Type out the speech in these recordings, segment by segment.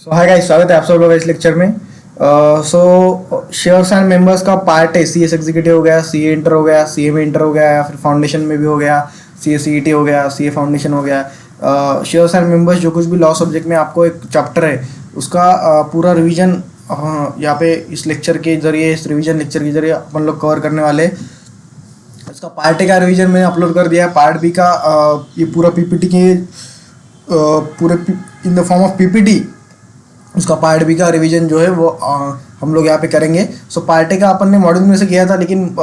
सो hi guys, स्वागत है आप सब लोग इस लेक्चर में। शेयर्स एंड मेंबर्स का पार्ट है। सी एस एग्जीक्यूटिव हो गया, सी ए इंटर हो गया, सी ए में इंटर हो गया, या फिर फाउंडेशन में भी हो गया, सी ए सी ई टी हो गया, सी ए फाउंडेशन हो गया। शेयर्स एंड मेंबर्स जो कुछ भी लॉ सब्जेक्ट में आपको एक चैप्टर है उसका पूरा रिवीजन यहाँ पे इस लेक्चर के जरिए, इस रिवीजन लेक्चर के जरिए अपन लोग कवर करने वाले। इसका पार्ट ए का रिवीजन मैंने अपलोड कर दिया है। पार्ट बी का ये पूरा पीपीटी के पूरे इन द फॉर्म ऑफ पीपीटी उसका पार्ट बी का रिवीजन जो है वो हम लोग यहाँ पे करेंगे। सो पार्ट ए का अपन ने मॉड्यूल में से किया था, लेकिन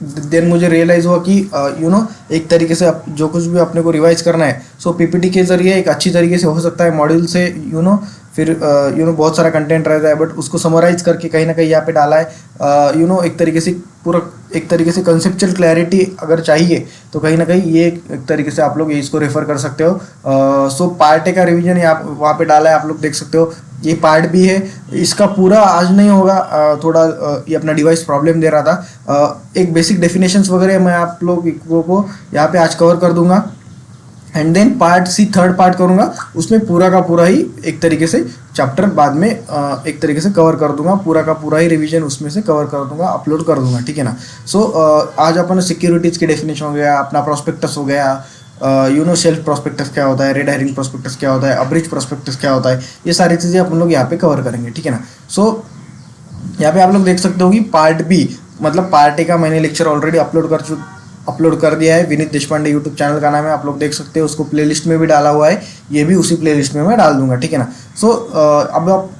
देन मुझे रियलाइज़ हुआ कि एक तरीके से जो कुछ भी अपने को रिवाइज करना है सो पीपीटी के ज़रिए एक अच्छी तरीके से हो सकता है। मॉड्यूल से फिर बहुत सारा कंटेंट रहता है, बट उसको समराइज करके कहीं ना कहीं यहाँ पे डाला है। एक तरीके से पूरा एक तरीके से कंसेप्चुअल क्लैरिटी अगर चाहिए तो कहीं ना कहीं ये एक तरीके से आप लोग ये इसको रेफर कर सकते हो। सो पार्ट ए का रिवीजन यहाँ वहाँ पे डाला है, आप लोग देख सकते हो। ये पार्ट भी है, इसका पूरा आज नहीं होगा। थोड़ा ये अपना डिवाइस प्रॉब्लम दे रहा था। एक बेसिक डेफिनेशंस वगैरह मैं आप लोगों को यहाँ पे आज कवर कर दूंगा, and then part C third part करूंगा, उसमें पूरा का पूरा ही एक तरीके से चैप्टर बाद में एक तरीके से कवर कर दूंगा। पूरा का पूरा ही रिवीजन उसमें से कवर कर दूंगा, अपलोड कर दूंगा, ठीक है ना। सो आज अपन सिक्योरिटीज़ की डेफिनेशन हो गया, अपना प्रोस्पेक्टस हो गया, सेल्फ प्रोस्पेक्टस क्या होता है, रेड हेरिंग प्रोस्पेक्टस क्या होता है, अब्रिज प्रोस्पेक्टस क्या होता है, ये सारी चीज़ें अपन लोग यहाँ पे कवर करेंगे, ठीक है ना। सो यहाँ पे आप लोग देख सकते हो कि पार्ट बी मतलब पार्ट ए का मैंने लेक्चर ऑलरेडी अपलोड कर दिया है। विनीत देशपांडे यूट्यूब चैनल का नाम है, आप लोग देख सकते हो। उसको प्लेलिस्ट में भी डाला हुआ है, ये भी उसी प्लेलिस्ट में मैं डाल दूंगा, ठीक है ना। सो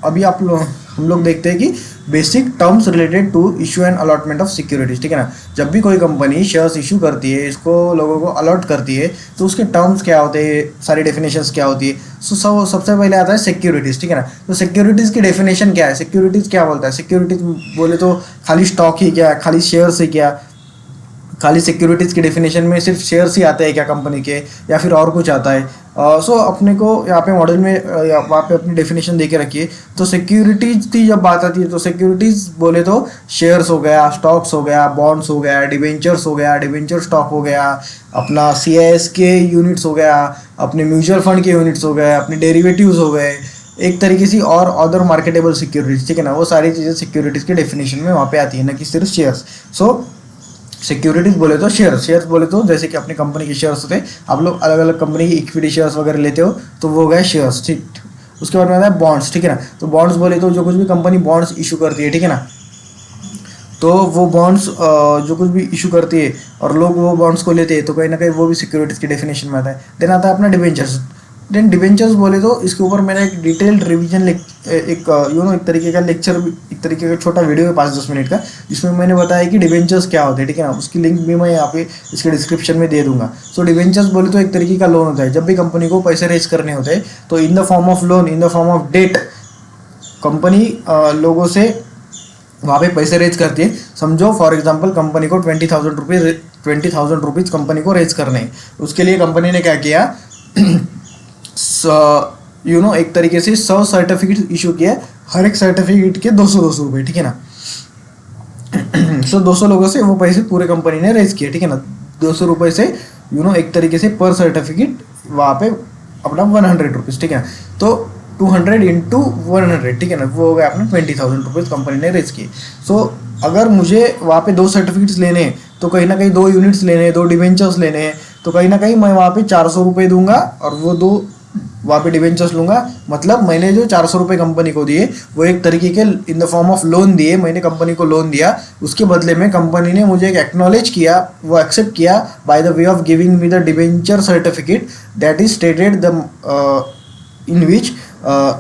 अभी हम लोग देखते हैं कि basic terms related to issue and allotment of securities, ठीक है ना। जब भी कोई कंपनी शेयर्स इशू करती है, इसको लोगों को अलॉट करती है, तो उसके टर्म्स क्या होते हैं, सारी डेफिनेशंस क्या होती है। सो सबसे पहले आता है सिक्योरिटीज़, ठीक है ना। तो सिक्योरिटीज़ की डेफिनेशन क्या है, सिक्योरिटीज़ क्या बोलता है। सिक्योरिटीज बोले तो खाली स्टॉक ही क्या, खाली शेयर्स ही क्या, खाली सिक्योरिटीज़ की डेफिनेशन में सिर्फ शेयर्स ही आते हैं क्या कंपनी के, या फिर और कुछ आता है। सो अपने को यहाँ पे मॉडल में वहाँ पे अपनी डेफिनेशन दे के रखिए। तो सिक्योरिटीज़ की जब बात आती है तो सिक्योरिटीज़ बोले तो शेयर्स हो गया, स्टॉक्स हो गया, बॉन्ड्स हो गया, डिवेंचर्स हो गया, डिवेंचर स्टॉक हो गया, अपना CIS के यूनिट्स हो गया, अपने म्यूचुअल फंड के यूनिट्स हो गए, अपने डेरिवेटिव्स हो गए, एक तरीके से और अदर मार्केटेबल सिक्योरिटीज, ठीक है ना। वो सारी चीज़ें सिक्योरिटीज़ के डेफिनेशन में वहाँ पे आती है, ना कि सिर्फ शेयर्स। सो सिक्योरिटीज बोले तो शेयर्स बोले तो जैसे कि अपनी कंपनी के शेयर्स होते हैं, आप लोग अलग अलग कंपनी की इक्विटी शेयर्स वगैरह लेते हो तो वो हो गए शेयर्स, ठीक। उसके बाद में आता है बॉन्ड्स, ठीक है ना। तो बॉन्ड्स बोले तो जो कुछ भी कंपनी बॉन्ड्स इशू करती है, ठीक है ना, तो वो बॉन्ड्स जो कुछ भी इशू करती है और लोग वो बॉन्ड्स को लेते हैं तो कहीं ना कहीं वो भी सिक्योरिटीज़ की डेफिनेशन में आता है। देन आता है अपना डिवेंचर्स। देन डिवेंचर्स बोले तो इसके ऊपर मैंने एक डिटेल्ड रिवीजन एक तरीके का लेक्चर, एक तरीके का छोटा वीडियो है 5-10 मिनट का, जिसमें मैंने बताया कि डिवेंचर्स क्या होते हैं, ठीक है ना। उसकी लिंक भी मैं यहाँ पे इसके डिस्क्रिप्शन में दे दूंगा। सो डिवेंचर्स बोले तो एक तरीके का लोन होता है। जब भी कंपनी को पैसे रेज करने होते हैं तो in the form of loan, in the form of debt, company लोगों से वहाँ पे पैसे रेज करती है। समझो फॉर एग्जांपल कंपनी को 20,000 रुपीज़ कंपनी को रेज करने हैं। उसके लिए कंपनी ने क्या किया, एक तरीके से 100 सर्टिफिकेट इशू किया, हर एक सर्टिफिकेट के 200 रुपये, ठीक है ना। सो 200 लोगों से वो पैसे पूरे कंपनी ने रेज किए, ठीक है ना। 200 रुपये से एक तरीके से पर सर्टिफिकेट वहाँ पे अपना 100 रुपीज़, ठीक है ना। तो 200 इंटू 100, ठीक है ना, वो हो गया अपना 20,000 रुपीज़ कंपनी ने रेज किए। सो अगर मुझे वहाँ पे 2 सर्टिफिकेट्स लेने हैं तो कहीं ना कहीं 2 यूनिट्स लेने हैं, 2 डिवेंचर्स लेने हैं, तो कहीं ना कहीं मैं वहाँ पे 400 रुपये दूंगा और वो 2 वहाँ पे डिवेंचर्स लूँगा। मतलब मैंने जो 400 रुपये कंपनी को दिए वो एक तरीके के इन द फॉर्म ऑफ लोन दिए, मैंने कंपनी को लोन दिया। उसके बदले में कंपनी ने मुझे एक एक्नॉलेज किया, वो एक्सेप्ट किया by the way of giving me the debenture certificate that is stated the in which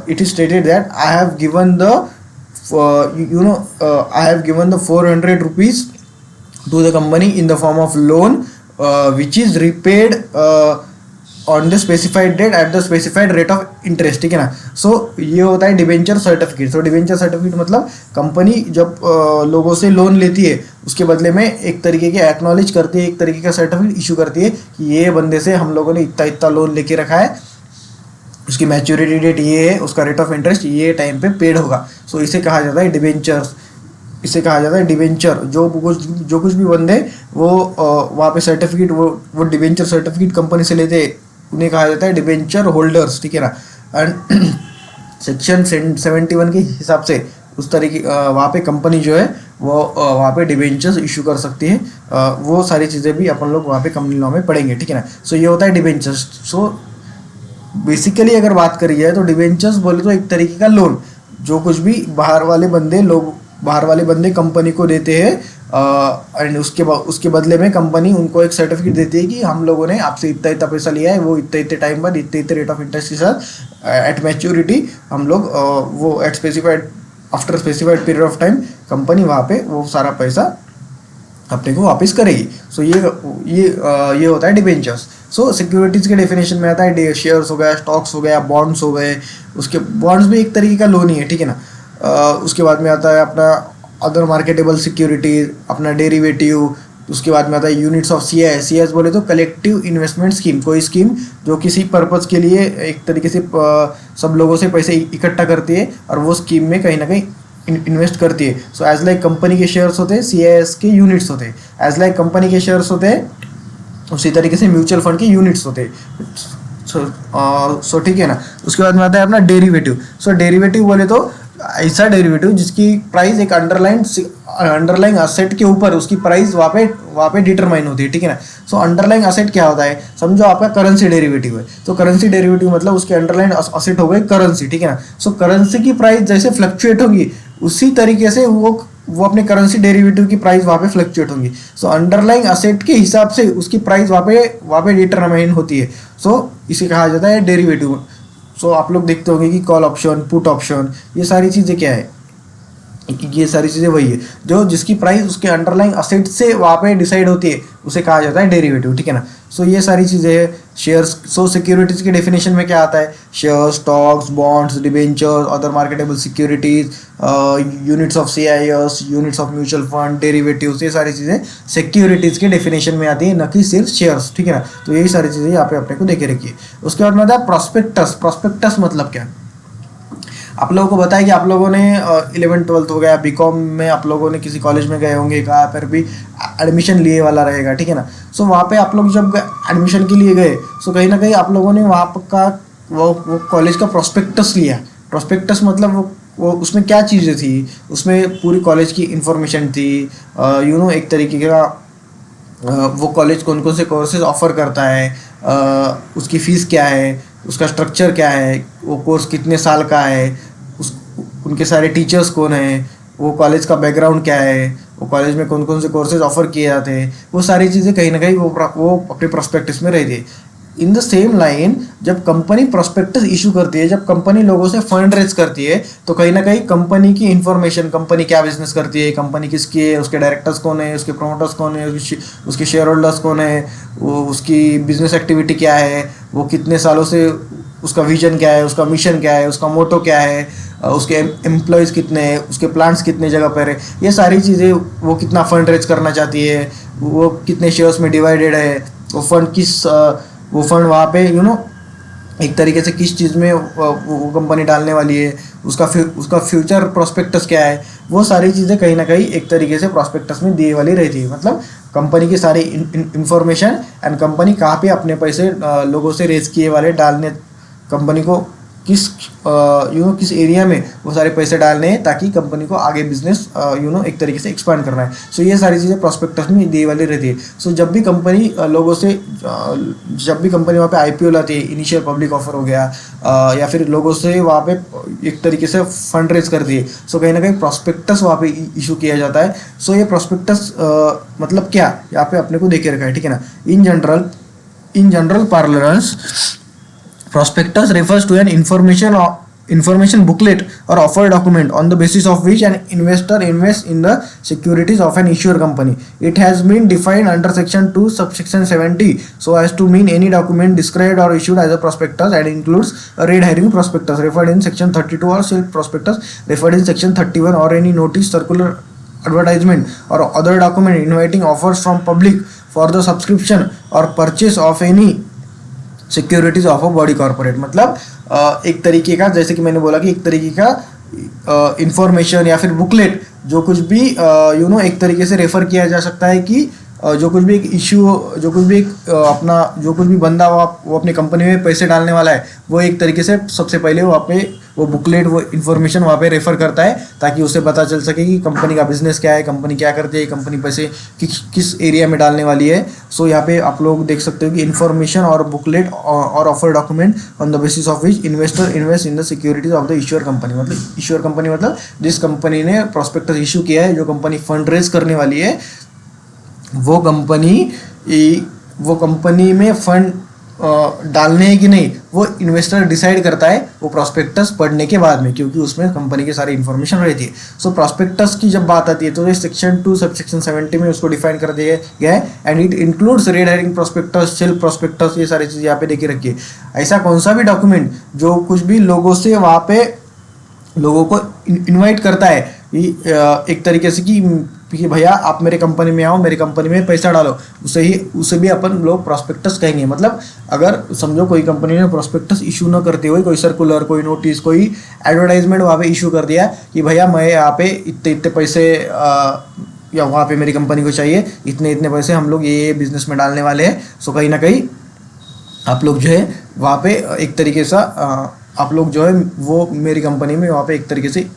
it is stated that I have given the I have given the 400 rupees to the company in the form of loan which is repaid on the specified date at the specified rate of interest, ठीक है ना। सो ये होता है debenture certificate. सो debenture certificate मतलब company जब लोगों से लोन लेती है उसके बदले में एक तरीके के एक्नॉलेज करती है, एक तरीके का सर्टिफिकेट इशू करती है कि ये बंदे से हम लोगों ने इतना लोन लेके रखा है, उसकी मैच्योरिटी डेट ये है, उसका रेट ऑफ इंटरेस्ट ये टाइम पे पेड होगा। सो इसे कहा जाता है डिवेंचर्स, इसे कहा जाता है डिवेंचर। जो कुछ भी बंदे वो वहाँ पे सर्टिफिकेट वो डिवेंचर सर्टिफिकेट कंपनी से लेते हैं उन्हें कहा जाता है डिवेंचर होल्डर्स, ठीक है ना। एंड सेक्शन 71 के हिसाब से उस तरीके वहाँ पे कंपनी जो है वो वहाँ पे डिबेंचर्स इशू कर सकती है। वो सारी चीज़ें भी अपन लोग वहाँ पे कंपनी लॉ में पढ़ेंगे, ठीक है ना। सो ये होता है डिबेंचर्स। सो बेसिकली अगर बात करी जाए तो डिबेंचर्स बोले तो एक तरीके का लोन, जो कुछ भी बाहर वाले बंदे कंपनी को देते हैं, एंड उसके बदले में कंपनी उनको एक सर्टिफिकेट देती है कि हम लोगों ने आपसे इतना इतना पैसा लिया है, वो इतने इतने टाइम बाद इतने इतने रेट ऑफ इंटरेस्ट के साथ एट मैच्योरिटी हम लोग वो eight specified after specified period of time company वहाँ पे वो सारा पैसा अपने को वापस करेगी। सो ये होता है डिबेंचर्स। सो सिक्योरिटीज़ के डेफिनेशन में आता है शेयर्स हो गया, स्टॉक्स हो गया, बॉन्ड्स हो गए। उसके बॉन्ड्स भी एक तरीके का लोन ही है, ठीक है ना। उसके बाद में आता है अपना अदर मार्केटेबल सिक्योरिटीज, अपना डेरिवेटिव। उसके बाद में आता है यूनिट्स ऑफ सीआईएस बोले तो कलेक्टिव इन्वेस्टमेंट स्कीम, कोई स्कीम जो किसी पर्पज़ के लिए एक तरीके से सब लोगों से पैसे इकट्ठा करती है और वो स्कीम में कहीं ना कहीं इन्वेस्ट करती है। सो एज लाइक कंपनी के शेयर्स होते हैं, सीआईएस के यूनिट्स होते हैं। एज लाइक कंपनी के शेयर्स होते हैं, उसी तरीके से म्यूचुअल फंड के यूनिट्स होते हैं। सो ठीक है ना। उसके बाद में आता है अपना डेरिवेटिव। सो डेरिवेटिव बोले तो ऐसा डेरिवेटिव जिसकी प्राइस एक अंडरलाइंग असेट के ऊपर उसकी प्राइस वहाँ पे डिटरमाइन होती है, ठीक है ना। सो अंडरलाइंग असेट क्या होता है, समझो आपका करेंसी डेरिवेटिव है, तो करेंसी डेरिवेटिव मतलब उसके अंडरलाइंग असेट हो गए करेंसी, ठीक है ना। सो करेंसी की प्राइस जैसे फ्लक्चुएट होगी उसी तरीके से वो अपने करेंसी डेरिवेटिव की प्राइस वहाँ पे फ्लक्चुएट होंगी। सो अंडरलाइंग असेट के हिसाब से उसकी प्राइस वहाँ पे डिटरमाइन होती है। सो इसे कहा जाता है डेरिवेटिव। सो आप लोग देखते होंगे कि कॉल ऑप्शन, पुट ऑप्शन, ये सारी चीज़ें क्या है, ये सारी चीज़ें वही है जो जिसकी प्राइस उसके अंडरलाइंग असेट से वहाँ पे डिसाइड होती है, उसे कहा जाता है डेरिवेटिव, ठीक है ना। सो ये सारी चीज़ें है शेयर्स। सो सिक्योरिटीज़ के डेफिनेशन में क्या आता है, share, stocks, bonds, debentures, other marketable securities, units of CIS, units of mutual fund, derivatives, ये सारी चीज़ें सिक्योरिटीज़ के डेफिनेशन में आती है, न कि सिर्फ शेयर्स, ठीक है ना। तो यही सारी चीज़ें यहाँ पे अपने को देखे रखिए। उसके बाद में आता है प्रॉस्पेक्टस। प्रॉस्पेक्टस मतलब क्या, आप लोगों को बताया कि आप लोगों ने 11th-12th हो गया, बीकॉम में आप लोगों ने किसी कॉलेज में गए होंगे, कहाँ पर भी एडमिशन लिए वाला रहेगा, ठीक है ना। सो वहाँ पे आप लोग जब एडमिशन के लिए गए, सो कहीं ना कहीं आप लोगों ने वहाँ का वो कॉलेज का प्रॉस्पेक्टस लिया। प्रॉस्पेक्टस मतलब वो उसमें क्या चीज़ें थी, उसमें पूरी कॉलेज की इंफॉर्मेशन थी, एक तरीके का वो कॉलेज कौन कौन से कोर्सेज ऑफर करता है, उसकी फ़ीस क्या है, उसका स्ट्रक्चर क्या है, वो कोर्स कितने साल का है, उनके सारे टीचर्स कौन हैं, वो कॉलेज का बैकग्राउंड क्या है, वो कॉलेज में कौन कौन से कोर्सेज ऑफर किए जाते हैं, वो सारी चीज़ें कहीं ना कहीं वो अपने प्रोस्पेक्टस में रहती है। इन द सेम लाइन जब कंपनी प्रोस्पेक्टस इशू करती है, जब कंपनी लोगों से फंड रेज करती है, तो कहीं ना कहीं कंपनी की इंफॉर्मेशन, कंपनी क्या बिजनेस करती है, कंपनी किसकी है, उसके डायरेक्टर्स कौन है, उसके प्रोमोटर्स कौन है, उसके शेयर होल्डर्स कौन है, वो उसकी बिजनेस एक्टिविटी क्या है, वो कितने सालों से उसका विजन क्या है, उसका मिशन क्या है, उसका मोटो क्या है, उसके एम्प्लॉयज़ कितने हैं, उसके प्लांट्स कितने जगह पर है, ये सारी चीज़ें, वो कितना फंड रेज करना चाहती है, वो कितने शेयर्स में डिवाइडेड है, वो फंड वहाँ पे एक तरीके से किस चीज़ में वो कंपनी डालने वाली है, उसका फ्यूचर प्रोस्पेक्टस क्या है, वो सारी चीज़ें कहीं ना कहीं एक तरीके से प्रोस्पेक्टस में दिए वाली रहती है। मतलब कंपनी की सारी इंफॉर्मेशन एंड कंपनी कहाँ पे अपने पैसे लोगों से रेज किए वाले डालने, कंपनी को किस एरिया में वो सारे पैसे डालने हैं ताकि कंपनी को आगे बिजनेस एक तरीके से एक्सपांड करना है। सो ये सारी चीज़ें प्रोस्पेक्टस में दिए वाली रहती है। सो जब भी कंपनी वहाँ पे आईपीओ लाती है, इनिशियल पब्लिक ऑफर हो गया, या फिर लोगों से वहाँ पे एक तरीके से फंड रेज कर दिए, सो कहीं ना कहीं प्रोस्पेक्टस वहाँ पे इशू किया जाता है। सो ये प्रोस्पेक्टस मतलब क्या, यहाँ पे अपने को देखे रखा है, ठीक है ना। In general parlance, prospectus refers to an information booklet or offer document on the basis of which an investor invests in the securities of an issuer company. It has been defined under section 2 subsection 70 so as to mean any document described or issued as a prospectus and includes a red herring prospectus referred in section 32 or self prospectus referred in section 31 or any notice, circular, advertisement or other document inviting offers from public for the subscription or purchase of any securities of a body corporate. मतलब एक तरीके का, जैसे कि मैंने बोला कि एक तरीके का इंफॉर्मेशन या फिर बुकलेट, जो कुछ भी एक तरीके से रेफर किया जा सकता है कि जो कुछ भी एक इश्यू, जो कुछ भी बंदा वो अपनी कंपनी में पैसे डालने वाला है, वो एक तरीके से सबसे पहले वहाँ पे वो बुकलेट, वो इन्फॉर्मेशन वहाँ पे रेफर करता है ताकि उसे पता चल सके कि कंपनी का बिजनेस क्या है, कंपनी क्या करती है, कंपनी पैसे किस एरिया में डालने वाली है। सो यहाँ पे आप लोग देख सकते हो कि इन्फॉर्मेशन और बुकलेट और offer document on the basis of which investor invest in the securities of the issuer company. मतलब इश्यूअर कंपनी मतलब जिस कंपनी ने प्रॉस्पेक्टस इशू किया है, जो कंपनी फंड रेज करने वाली है, वो कंपनी में फंड डालने है कि नहीं, वो इन्वेस्टर डिसाइड करता है वो प्रॉस्पेक्टस पढ़ने के बाद में, क्योंकि उसमें कंपनी की सारी इन्फॉर्मेशन रहती है। सो प्रॉस्पेक्टस की जब बात आती है तो सेक्शन 2 सबसेक्शन 70 में उसको डिफाइन कर दिया गया है। And it includes red herring prospectus, self prospectus, ये सारी चीज़ यहाँ पे देखी रखी है। ऐसा कौन सा भी डॉक्यूमेंट जो कुछ भी लोगों से वहाँ पे लोगों को इनवाइट करता है एक तरीके से कि भैया आप मेरे कंपनी में आओ, मेरी कंपनी में पैसा डालो, उसे भी अपन लोग प्रॉस्पेक्टस कहेंगे। मतलब अगर समझो कोई कंपनी ने प्रॉस्पेक्टस इशू न करते हुए कोई सर्कुलर, कोई नोटिस, कोई एडवर्टाइजमेंट वहाँ पे इशू कर दिया कि भैया मैं यहाँ पे इतने इतने पैसे या वहाँ पे मेरी कंपनी को चाहिए इतने इतने पैसे, हम लोग ये बिजनेस में डालने वाले हैं। सो कहीं ना कहीं आप लोग जो है वहाँ पे एक तरीके से आप लोग जो है वो मेरी कंपनी में वहाँ पे एक तरीके से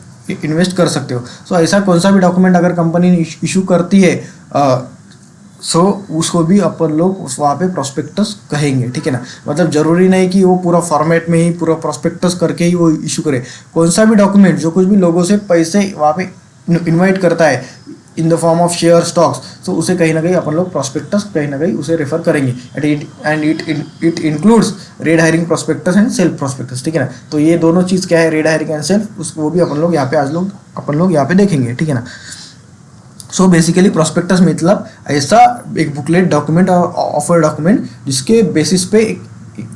इन्वेस्ट कर सकते हो। सो ऐसा कौन सा भी डॉक्यूमेंट अगर कंपनी इशू करती है सो उसको भी अपन लोग वहाँ पे प्रॉस्पेक्टस कहेंगे, ठीक है ना। मतलब जरूरी नहीं कि वो पूरा फॉर्मेट में ही पूरा प्रॉस्पेक्टस करके ही वो इशू करे। कौन सा भी डॉक्यूमेंट जो कुछ भी लोगों से पैसे वहाँ पे इन्वाइट करता है in the form of share stocks, तो उसे कहीं ना कहीं अपन लोग प्रॉस्पेक्टस कहीं ना कहीं उसे रेफर करेंगे। And it includes red herring prospectus and self prospectus, ठीक है ना। तो ये दोनों चीज़ क्या है, रेड हायरिंग एंड सेल्फ, उसको वो भी अपन लोग यहाँ पे अपन लोग यहाँ पे देखेंगे, ठीक है ना। सो बेसिकली प्रॉस्पेक्टस मतलब ऐसा एक बुकलेट डॉक्यूमेंट और ऑफर डॉक्यूमेंट जिसके बेसिस पे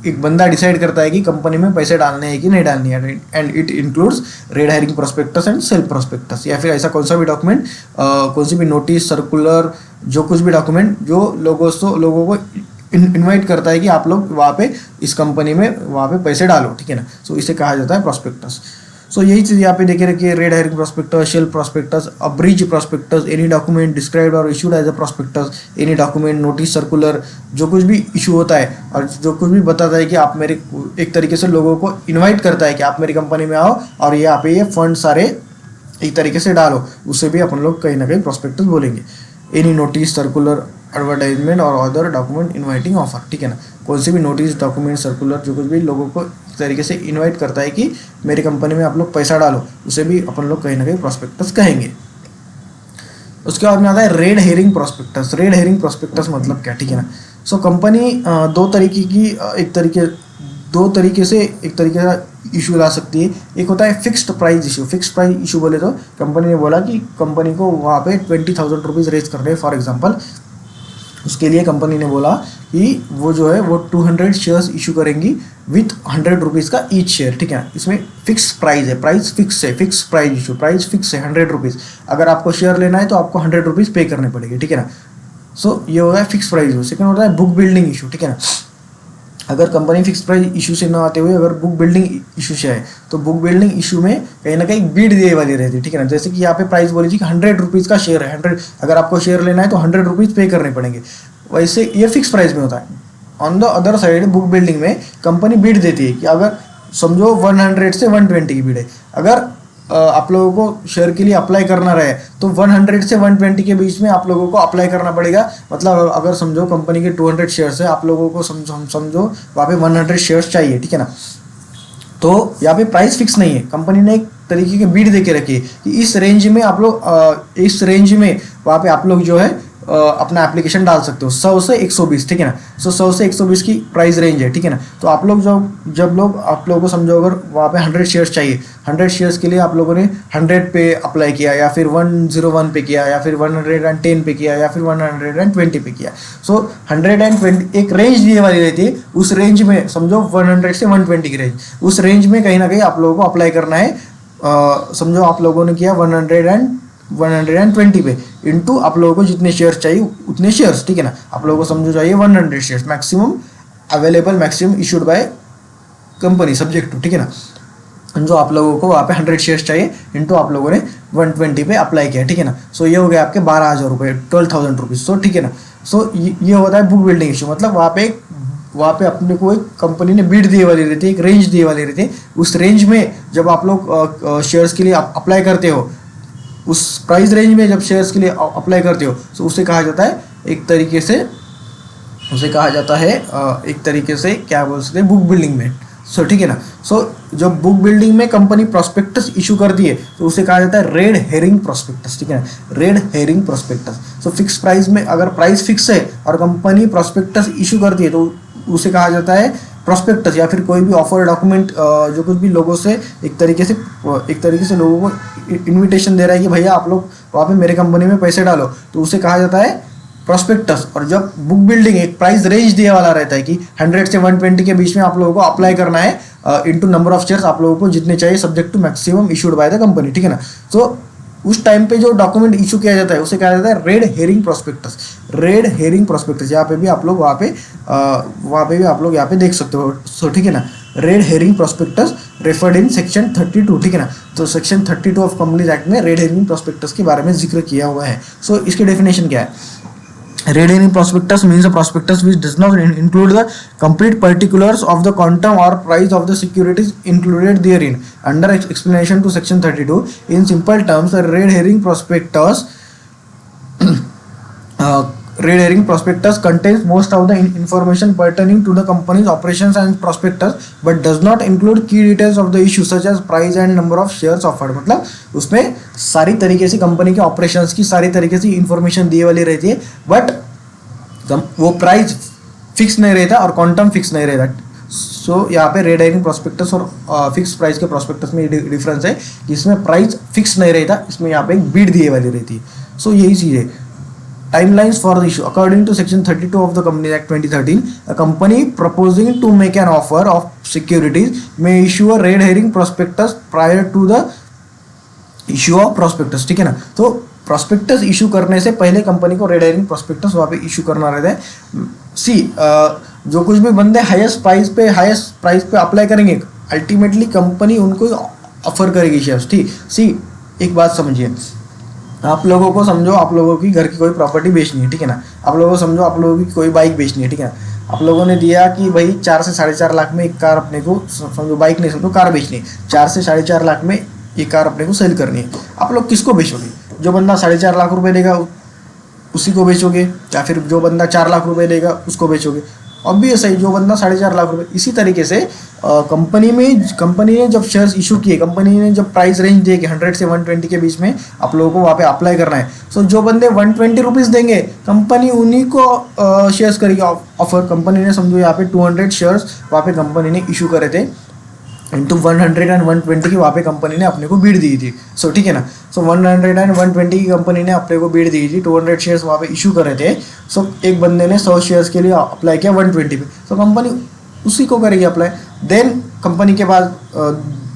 एक बंदा डिसाइड करता है कि कंपनी में पैसे डालने हैं कि नहीं डालने हैं। And it includes red herring prospectus and self prospectus. या फिर ऐसा कौन सा भी डॉक्यूमेंट, कौन सी भी नोटिस, सर्कुलर, जो कुछ भी डॉक्यूमेंट जो लोगों को इनवाइट करता है कि आप लोग वहाँ पे इस कंपनी में वहाँ पे पैसे डालो, ठीक है ना। सो इसे कहा जाता है प्रॉस्पेक्टस। सो यही चीज़ यहाँ पे देखे रखिए, red herring prospectus, shelf prospectus, abridged prospectus, any document described or issued as a prospectus, any document, notice, circular, जो कुछ भी इशू होता है और जो कुछ भी बताता है कि आप मेरे एक तरीके से लोगों को इन्वाइट करता है कि आप मेरी कंपनी में आओ और यहाँ पे ये फंड सारे एक तरीके से डालो, उसे भी अपन लोग कहीं ना कहीं प्रॉस्पेक्टस बोलेंगे। एनी नोटिस, सर्कुलर, एडवर्टाइजमेंट और अदर डॉक्यूमेंट इन्वाइटिंग ऑफर, ठीक है ना। कौन सी भी नोटिस, डॉक्यूमेंट, सर्कुलर, जो कुछ भी लोगों को इस तरीके से इनवाइट करता है कि मेरी कंपनी में आप लोग पैसा डालो, उसे भी अपन लोग कहीं ना कहीं प्रॉस्पेक्टस कहेंगे। उसके बाद में आता है red herring prospectus. Red herring prospectus मतलब क्या, ठीक है ना। सो कंपनी दो तरीके से इशू ला सकती है। एक होता है fixed price issue. Fixed price issue बोले तो कंपनी ने बोला कि कंपनी को वहाँ पे 20,000 रुपीज़ रेज करने हैं फॉर एग्जांपल। उसके लिए कंपनी ने बोला कि वो जो है वो 200 शेयर्स इशू करेंगी विथ 100 रुपीज़ का ईच शेयर, ठीक है ना। इसमें फिक्स प्राइस है, प्राइस फिक्स है, fix price issue, price fix है 100 रुपीज़। अगर आपको शेयर लेना है तो आपको 100 रुपीज़ पे करने पड़ेंगे, ठीक है ना। सो ये होता है फिक्स प्राइस इशू। सेकंड होता है बुक बिल्डिंग इशू, ठीक है ना। अगर कंपनी फिक्स प्राइस इशू से ना आते हुए अगर बुक बिल्डिंग इशू से है तो बुक बिल्डिंग इशू में कहीं ना कहीं बीड दिए वाली रहती है, ठीक है ना। जैसे कि यहाँ पे प्राइस बोली थी कि 100 रुपीज़ का शेयर है, 100 अगर आपको शेयर लेना है तो 100 रुपीज़ पे करने पड़ेंगे, वैसे ये फिक्स प्राइस में होता है। On the other side book building में कंपनी बीड देती है कि अगर समझो 100 से 120 की बीड है, अगर आप लोगों को शेयर के लिए अप्लाई करना रहे तो 100 से 120 के बीच में आप लोगों को अप्लाई करना पड़ेगा। मतलब अगर समझो कंपनी के 200 शेयर्स है, आप लोगों को समझो वहाँ पे 100 शेयर्स चाहिए, ठीक है ना। तो यहाँ पे प्राइस फिक्स नहीं है, कंपनी ने एक तरीके के बीड दे के रखी है कि इस रेंज में आप लोग इस रेंज में वहाँ पे आप लोग जो है अपना एप्लीकेशन डाल सकते हो 100 से 120, ठीक है ना। सो 100 से 120 की प्राइस रेंज है, ठीक है ना। तो आप लोग आप लोगों को समझो अगर वहाँ पे 100 शेयर्स चाहिए, 100 शेयर्स के लिए आप लोगों ने 100 पे अप्लाई किया या फिर 101 पे किया या फिर 110 पे किया या फिर 120 पे किया। सो 120 एक रेंज दिए वाली रहती है, उस रेंज में समझो 100 से 120 की रेंज, उस रेंज में कहीं ना कहीं आप लोगों को अप्लाई करना है। समझो आप लोगों ने किया 120 पे इंटू आप लोगों को जितने शेयर्स चाहिए उतने शेयर्स, ठीक है ना। आप लोगों को समझो चाहिए 100 shares maximum available, maximum issued by company subject to, ठीक है ना। जो आप लोगों को वहाँ पे 100 शेयर्स चाहिए इंटू आप लोगों ने 120 पे अप्लाई किया, ठीक है ना। सो ये हो गया आपके 12,000 रुपये, 12,000 रुपीज़। सो ठीक है ना। सो ये होता है बुक बिल्डिंग इशू। मतलब वहाँ पे वहाँ पे अपने को एक कंपनी ने बिड दिए वाली रहती है, एक रेंज दिए वाली रहती है। उस रेंज में जब आप लोग शेयर्स के लिए अप्लाई करते हो, उस प्राइस रेंज में जब शेयर्स के लिए अप्लाई करते हो, तो उसे कहा जाता है एक तरीके से, उसे कहा जाता है एक तरीके से क्या बोल सकते हैं, बुक बिल्डिंग में। सो ठीक है ना। सो जब बुक बिल्डिंग में कंपनी प्रोस्पेक्टस इशू करती है तो उसे कहा जाता है रेड हेरिंग प्रोस्पेक्टस, ठीक है ना, red herring prospectus. So fix price में अगर प्राइस फिक्स है और कंपनी प्रोस्पेक्टस इशू करती है तो उसे कहा जाता है प्रोस्पेक्टस, या फिर कोई भी ऑफर डॉक्यूमेंट जो कुछ भी लोगों से एक तरीके से लोगों को इन्विटेशन दे रहा है कि भैया आप लोग वहाँ पे मेरे कंपनी में पैसे डालो, तो उसे कहा जाता है प्रोस्पेक्टस। और जब बुक बिल्डिंग एक प्राइस रेंज दिया वाला रहता है कि 100 से 120 के बीच में आप लोगों को अप्लाई करना है इनटू नंबर ऑफ शेयर्स आप लोगों को जितने चाहिए subject to maximum issued by the company, ठीक है ना। तो उस टाइम पे जो डॉक्यूमेंट इशू किया जाता है उसे कहा जाता है red herring prospectus, red herring prospectus. यहाँ पे भी आप लोग वहाँ पे भी आप लोग यहाँ पे देख सकते हो। सो ठीक है ना, red herring prospectus referred in section 32, ठीक है ना। तो सेक्शन 32 ऑफ कंपनीज एक्ट में रेड हेरिंग प्रोस्पेक्टस के बारे में जिक्र किया हुआ है। सो इसकी डेफिनेशन क्या है? Red herring prospectus means a prospectus which does not include the complete particulars of the quantum or price of the securities included therein. Under explanation to section 32, in simple terms, a red herring prospectus contains most of the information pertaining to the company's operations and prospectus, but does not include key details of the issue such as price and number of shares offered. मतलब उसमें सारी तरीके से company के operations की सारी तरीके से इंफॉर्मेशन दिए वाली रहती है, बट वो प्राइस फिक्स नहीं रहता और क्वांटम फिक्स नहीं रहता। सो यहाँ पे रेड हेरिंग प्रोस्पेक्टस और फिक्स प्राइस के प्रोस्पेक्टस में डिफरेंस है कि इसमें प्राइस फिक्स नहीं रहता, इसमें यहाँ पे एक बीड दिए वाली रहती है। सो यही चीज़ है। Timelines for the issue. According to Section 32 of the Companies Act 2013, a company proposing to make an offer of securities may issue a red herring prospectus prior to the issue of prospectus, ठीक है ना। तो prospectus issue करने से पहले company को red herring prospectus वहाँ पे इशू करना रहता है। सी जो कुछ भी बंदे हाईएस्ट प्राइस पे अप्लाई करेंगे, अल्टीमेटली कंपनी उनको ऑफर करेगी शेयर्स, ठीक। सी एक बात समझिए, आप लोगों को समझो आप लोगों की घर की कोई प्रॉपर्टी बेचनी है, ठीक है ना। आप लोगों को समझो आप लोगों की कोई बाइक बेचनी है, ठीक है ना। आप लोगों ने दिया कि भाई 4 से 4.5 लाख में एक कार अपने को, समझो बाइक नहीं समझो कार बेचनी है, 4 से 4.5 लाख में एक कार अपने को सेल करनी है। आप लोग किसको बेचोगे? जो बंदा 4.5 लाख रुपए देगा उसी को बेचोगे, या फिर जो बंदा 4 लाख रुपए देगा उसको बेचोगे? ऑब्वियस है, जो बंदा 4.5 लाख रुपए। इसी तरीके से कंपनी ने जब शेयर्स इशू किए, कंपनी ने जब प्राइस रेंज दिए कि 100 से 120 के बीच में आप लोगों को वहाँ पे अप्लाई करना है, सो जो बंदे 120 रुपीज़ देंगे कंपनी उन्हीं को शेयर्स करेगी ऑफर। कंपनी ने समझो यहाँ पे 200 शेयर्स वहाँ पे कंपनी ने इशू करे थे, इंटू 100 एंड 120 की वहाँ पे कंपनी ने अपने को बीड दी थी। सो ठीक है ना। सो 100 एंड 120 की कंपनी ने अपने को बीड दी थी, 200 शेयर्स वहाँ पे इशू करे थे। सो एक बंदे ने 100 शेयर्स के लिए अप्लाई किया 120 पे, तो कंपनी उसी को करेगी अप्लाई। देन कंपनी के पास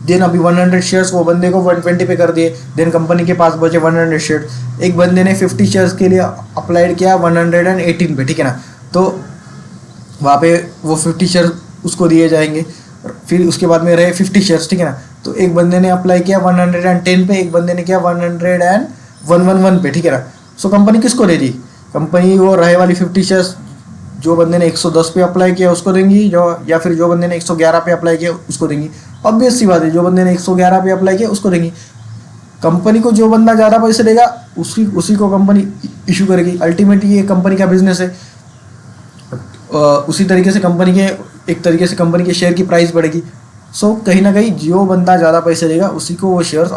देन अभी 100 शेयर्स वो बंदे को 120 पे कर दिए, देन कंपनी के पास बचे 100 शेयर्स। एक बंदे ने 50 शेयर्स के लिए अप्लाइड किया 118 पे, ठीक है ना। तो वहाँ पे वो 50 शेयर्स उसको दिए जाएंगे, फिर उसके बाद में रहे 50 शेयर्स, ठीक है ना। तो एक बंदे ने अप्लाई किया 110 पे, एक बंदे ने किया 111 पे, ठीक है ना। सो कंपनी किसको देगी? कंपनी वो रहे वाली 50 शेयर्स जो बंदे ने 110 पे अप्लाई किया उसको देंगी, या फिर जो बंदे ने 111 पे अप्लाई किया उसको देंगी। ऑब्वियस सी बात है, जो बंदे ने 111 पे अप्लाई किया उसको देंगी। कंपनी को जो बंदा ज़्यादा पैसे देगा उसी को कंपनी इशू करेगी। अल्टीमेटली ये कंपनी का बिजनेस है। उसी तरीके से कंपनी के शेयर की प्राइस बढ़ेगी। सो कहीं ना कहीं जो बंदा ज़्यादा पैसे देगा उसी को वो शेयर्स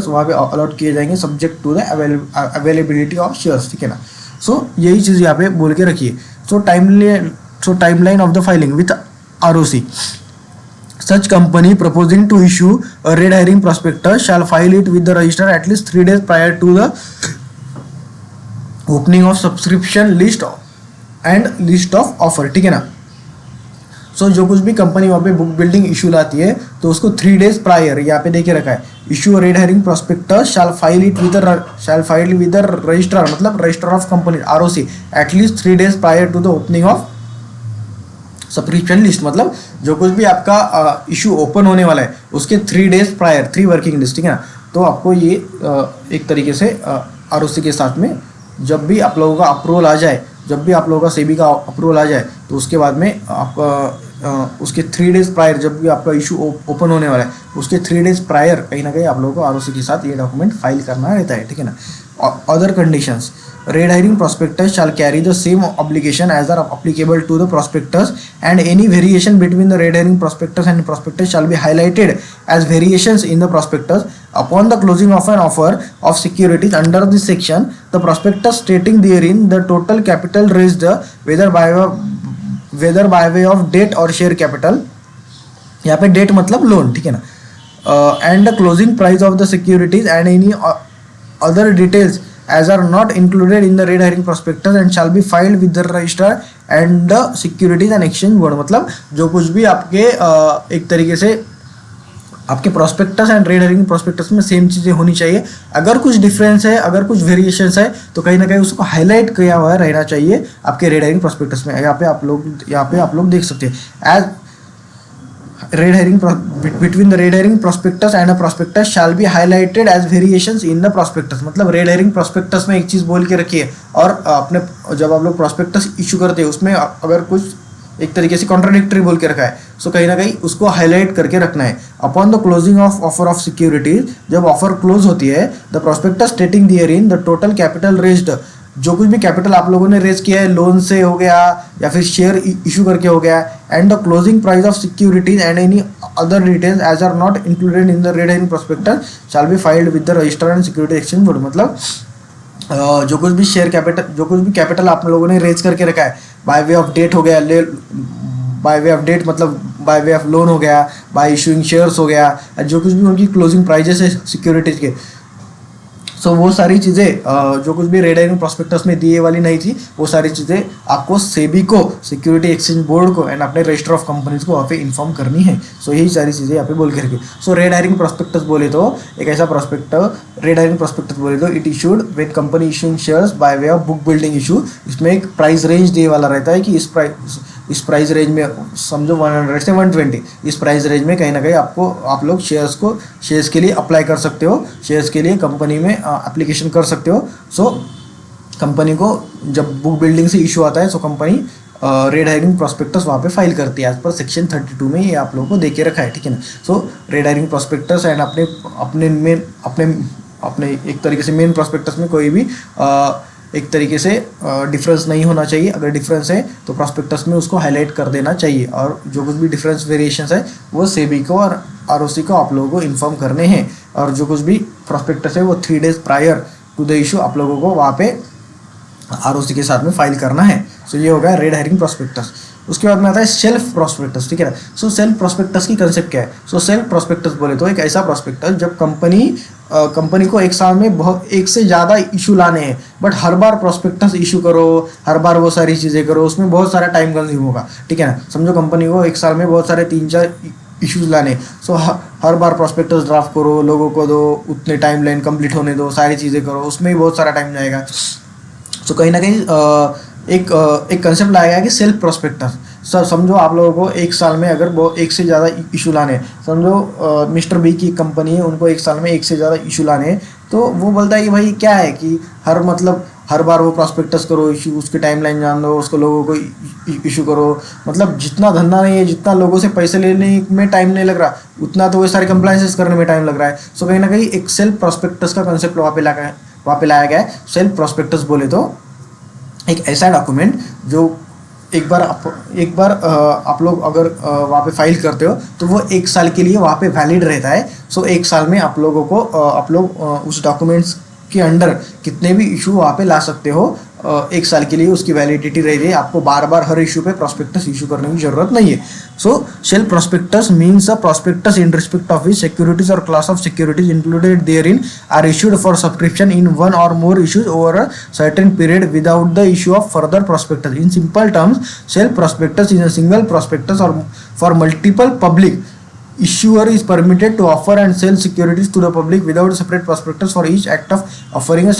वहाँ पे अलॉट किए जाएंगे subject to the availability of shares, ठीक है ना। सो यही चीज़ यहाँ पे बोल के रखिए। So timeline of the filing with ROC. Such company proposing to issue a red herring prospectus shall file it with the register at least 3 days prior to the opening of subscription list and list of offer, ठीक है ना। सो जो कुछ भी company वहाँ पे book building issue लाती है तो उसको 3 days प्रायर यहाँ पे देके रखा है, issue red herring prospectus shall file with the registrar, मतलब registrar of company ROC at least 3 days prior to the opening of subscription list. मतलब जो कुछ भी आपका इशू ओपन होने वाला है उसके 3 days प्रायर, 3 वर्किंग डेज, ठीक है ना। तो आपको ये एक तरीके से ROC के साथ में जब भी आप लोगों का अप्रूवल आ जाए जब भी आप लोगों का सेबी का अप्रूवल आ जाए तो उसके बाद में आपका उसके 3 डेज प्रायर, जब भी आपका इशू ओपन होने वाला है उसके 3 डेज प्रायर कहीं ना कहीं आप लोगों को आरओसी के साथ ये डॉक्यूमेंट फाइल करना रहता है, ठीक है ना। Other conditions, red herring prospectus shall carry the same obligation as are applicable to the prospectus, and any variation between the red herring prospectus and prospectus shall be highlighted as variations in the prospectus. Upon the closing of an offer of securities under this section, the prospectus stating therein the total capital raised, whether by way of debt or share capital, यहाँ पे date मतलब loan, ठीक है ना, and the closing price of the securities and any other details as are not included in the red herring prospectus and shall be filed with the register and the securities and exchange board. मतलब जो कुछ भी आपके एक तरीके से आपके prospectus and red herring prospectus में सेम चीज़ें होनी चाहिए। अगर कुछ डिफरेंस है, अगर कुछ वेरिएशंस है तो कहीं ना कहीं उसको हाईलाइट किया हुआ रहना चाहिए आपके रेड हेरिंग प्रोस्पेक्टस में। यहाँ पे आप लोग देख सकते हैं, as red herring between the red herring prospectus and a prospectus shall be highlighted as variations in the prospectus। मतलब रेड हेरिंग प्रोस्पेक्टस में एक चीज़ बोल के रखिए और अपने जब आप लोग प्रोस्पेक्टस इशू करते हैं उसमें अगर कुछ एक तरीके से कॉन्ट्राडिक्टरी बोल के रखा है सो कहीं ना कहीं उसको हाईलाइट करके रखना है। Upon the closing of offer of securities, जब ऑफर क्लोज होती है, the prospectus स्टेटिंग therein the total capital raised, जो कुछ भी कैपिटल आप लोगों ने रेज किया है लोन से हो गया या फिर शेयर इशू करके हो गया, and the closing price of securities and any other details as are not included in the red herring prospectus shall be filed with the register and security exchange board. मतलब जो कुछ भी share capital, जो कुछ भी capital आप लोगों ने रेज करके रखा है बाय वे ऑफ डेट हो गया, बाय वे ऑफ डेट मतलब बाय वे ऑफ लोन हो गया, बाय इशूइंग शेयर्स हो गया, जो कुछ भी उनकी क्लोजिंग प्राइजेस है सिक्योरिटीज के, सो वो सारी चीज़ें जो कुछ भी रेड हेरिंग प्रोस्पेक्टस में दिए वाली नहीं थी वो सारी चीज़ें आपको सेबी को, सिक्योरिटी एक्सचेंज बोर्ड को एंड अपने रजिस्टर ऑफ कंपनीज को वहाँ पे इन्फॉर्म करनी है। सो यही सारी चीज़ें यहाँ पे बोल के रखिए। सो रेड हेरिंग प्रोस्पेक्टस बोले तो एक ऐसा रेड हेरिंग प्रोस्पेक्टस बोले तो it issued with company issuing shares by way of book building issue. इसमें एक प्राइस रेंज दिए वाला रहता है कि इस प्राइस रेंज में समझो 100 से 120, इस प्राइस रेंज में कहीं ना कहीं आप लोग शेयर्स के लिए अप्लाई कर सकते हो, शेयर्स के लिए कंपनी में एप्लीकेशन कर सकते हो। सो कंपनी को जब बुक बिल्डिंग से इशू आता है so company red herring prospectus वहाँ पे फाइल करती है एज पर सेक्शन 32 में, ये आप लोगों को दे के रखा है, ठीक है ना। सो रेड हेरिंग प्रोस्पेक्टस एंड अपने एक तरीके से मेन प्रोस्पेक्टस में कोई भी एक तरीके से डिफरेंस नहीं होना चाहिए। अगर डिफरेंस है तो प्रॉस्पेक्टस में उसको हाईलाइट कर देना चाहिए, और जो कुछ भी डिफरेंस वेरिएशंस है वो सेबी को और आरओसी को आप लोगों को इन्फॉर्म करने हैं, और जो कुछ भी प्रॉस्पेक्टस है वो 3 days prior to the issue आप लोगों को वहाँ पे आरओसी के साथ में फाइल करना है। सो ये हो गया रेड हेरिंग प्रॉस्पेक्टस। उसके बाद में आता है सेल्फ प्रॉस्पेक्टस, ठीक है ना। सो सेल्फ प्रॉस्पेक्टस की कंसेप्ट क्या है? सो सेल्फ प्रॉस्पेक्टस बोले तो एक ऐसा प्रॉस्पेक्टस जब कंपनी को एक साल में एक से ज़्यादा इशू लाने हैं, but her bar prospectus issue करो, हर बार वो सारी चीज़ें करो, उसमें बहुत सारा टाइम कंज्यूम होगा, ठीक है ना। समझो कंपनी को एक साल में बहुत सारे 3-4 इश्यूज लाने, सो हर बार प्रॉस्पेक्टस ड्राफ्ट करो, लोगों को दो, उतने टाइम लाइन कंप्लीट होने दो, सारी चीज़ें करो, उसमें ही बहुत सारा टाइम जाएगा। सो कहीं ना कहीं एक कंसेप्ट लाया गया है कि सेल्फ प्रॉस्पेक्टस। सर समझो आप लोगों को एक साल में अगर वो एक से ज़्यादा इशू लाने, समझो मिस्टर बी की कंपनी है, उनको एक साल में एक से ज़्यादा इशू लाने हैं, तो वो बोलता है कि भाई क्या है कि हर बार वो प्रॉस्पेक्टस करो, इशू उसके टाइमलाइन जान दो, उसको लोगों को इशू करो, मतलब जितना धंधा नहीं है, जितना लोगों से पैसे लेने में टाइम नहीं लग रहा, उतना तो वो सारे कंप्लाइंसेस करने में टाइम लग रहा है। सो कहीं ना कहीं एक सेल्फ प्रॉस्पेक्टस का कंसेप्ट वहाँ पे लाया गया है। सेल्फ प्रॉस्पेक्टस बोले तो एक ऐसा डॉक्यूमेंट जो एक बार आप लोग अगर वहाँ पे फाइल करते हो तो वो एक साल के लिए वहाँ पे वैलिड रहता है। सो एक साल में आप लोग उस डॉक्यूमेंट्स के अंडर कितने भी इशू वहाँ पे ला सकते हो, एक साल के लिए उसकी वैलिडिटी रहती है। आपको बार बार हर इशू पे प्रॉस्पेक्टस इशू करने की जरूरत नहीं है। So self prospectus means a prospectus in respect of which securities or class of securities included therein are issued for subscription in one or more issues over a certain period without the issue of further prospectus. In simple terms, self prospectus is a single prospectus or for multiple public issuer is permitted to offer and sell securities to the public without separate prospectus for each act of offering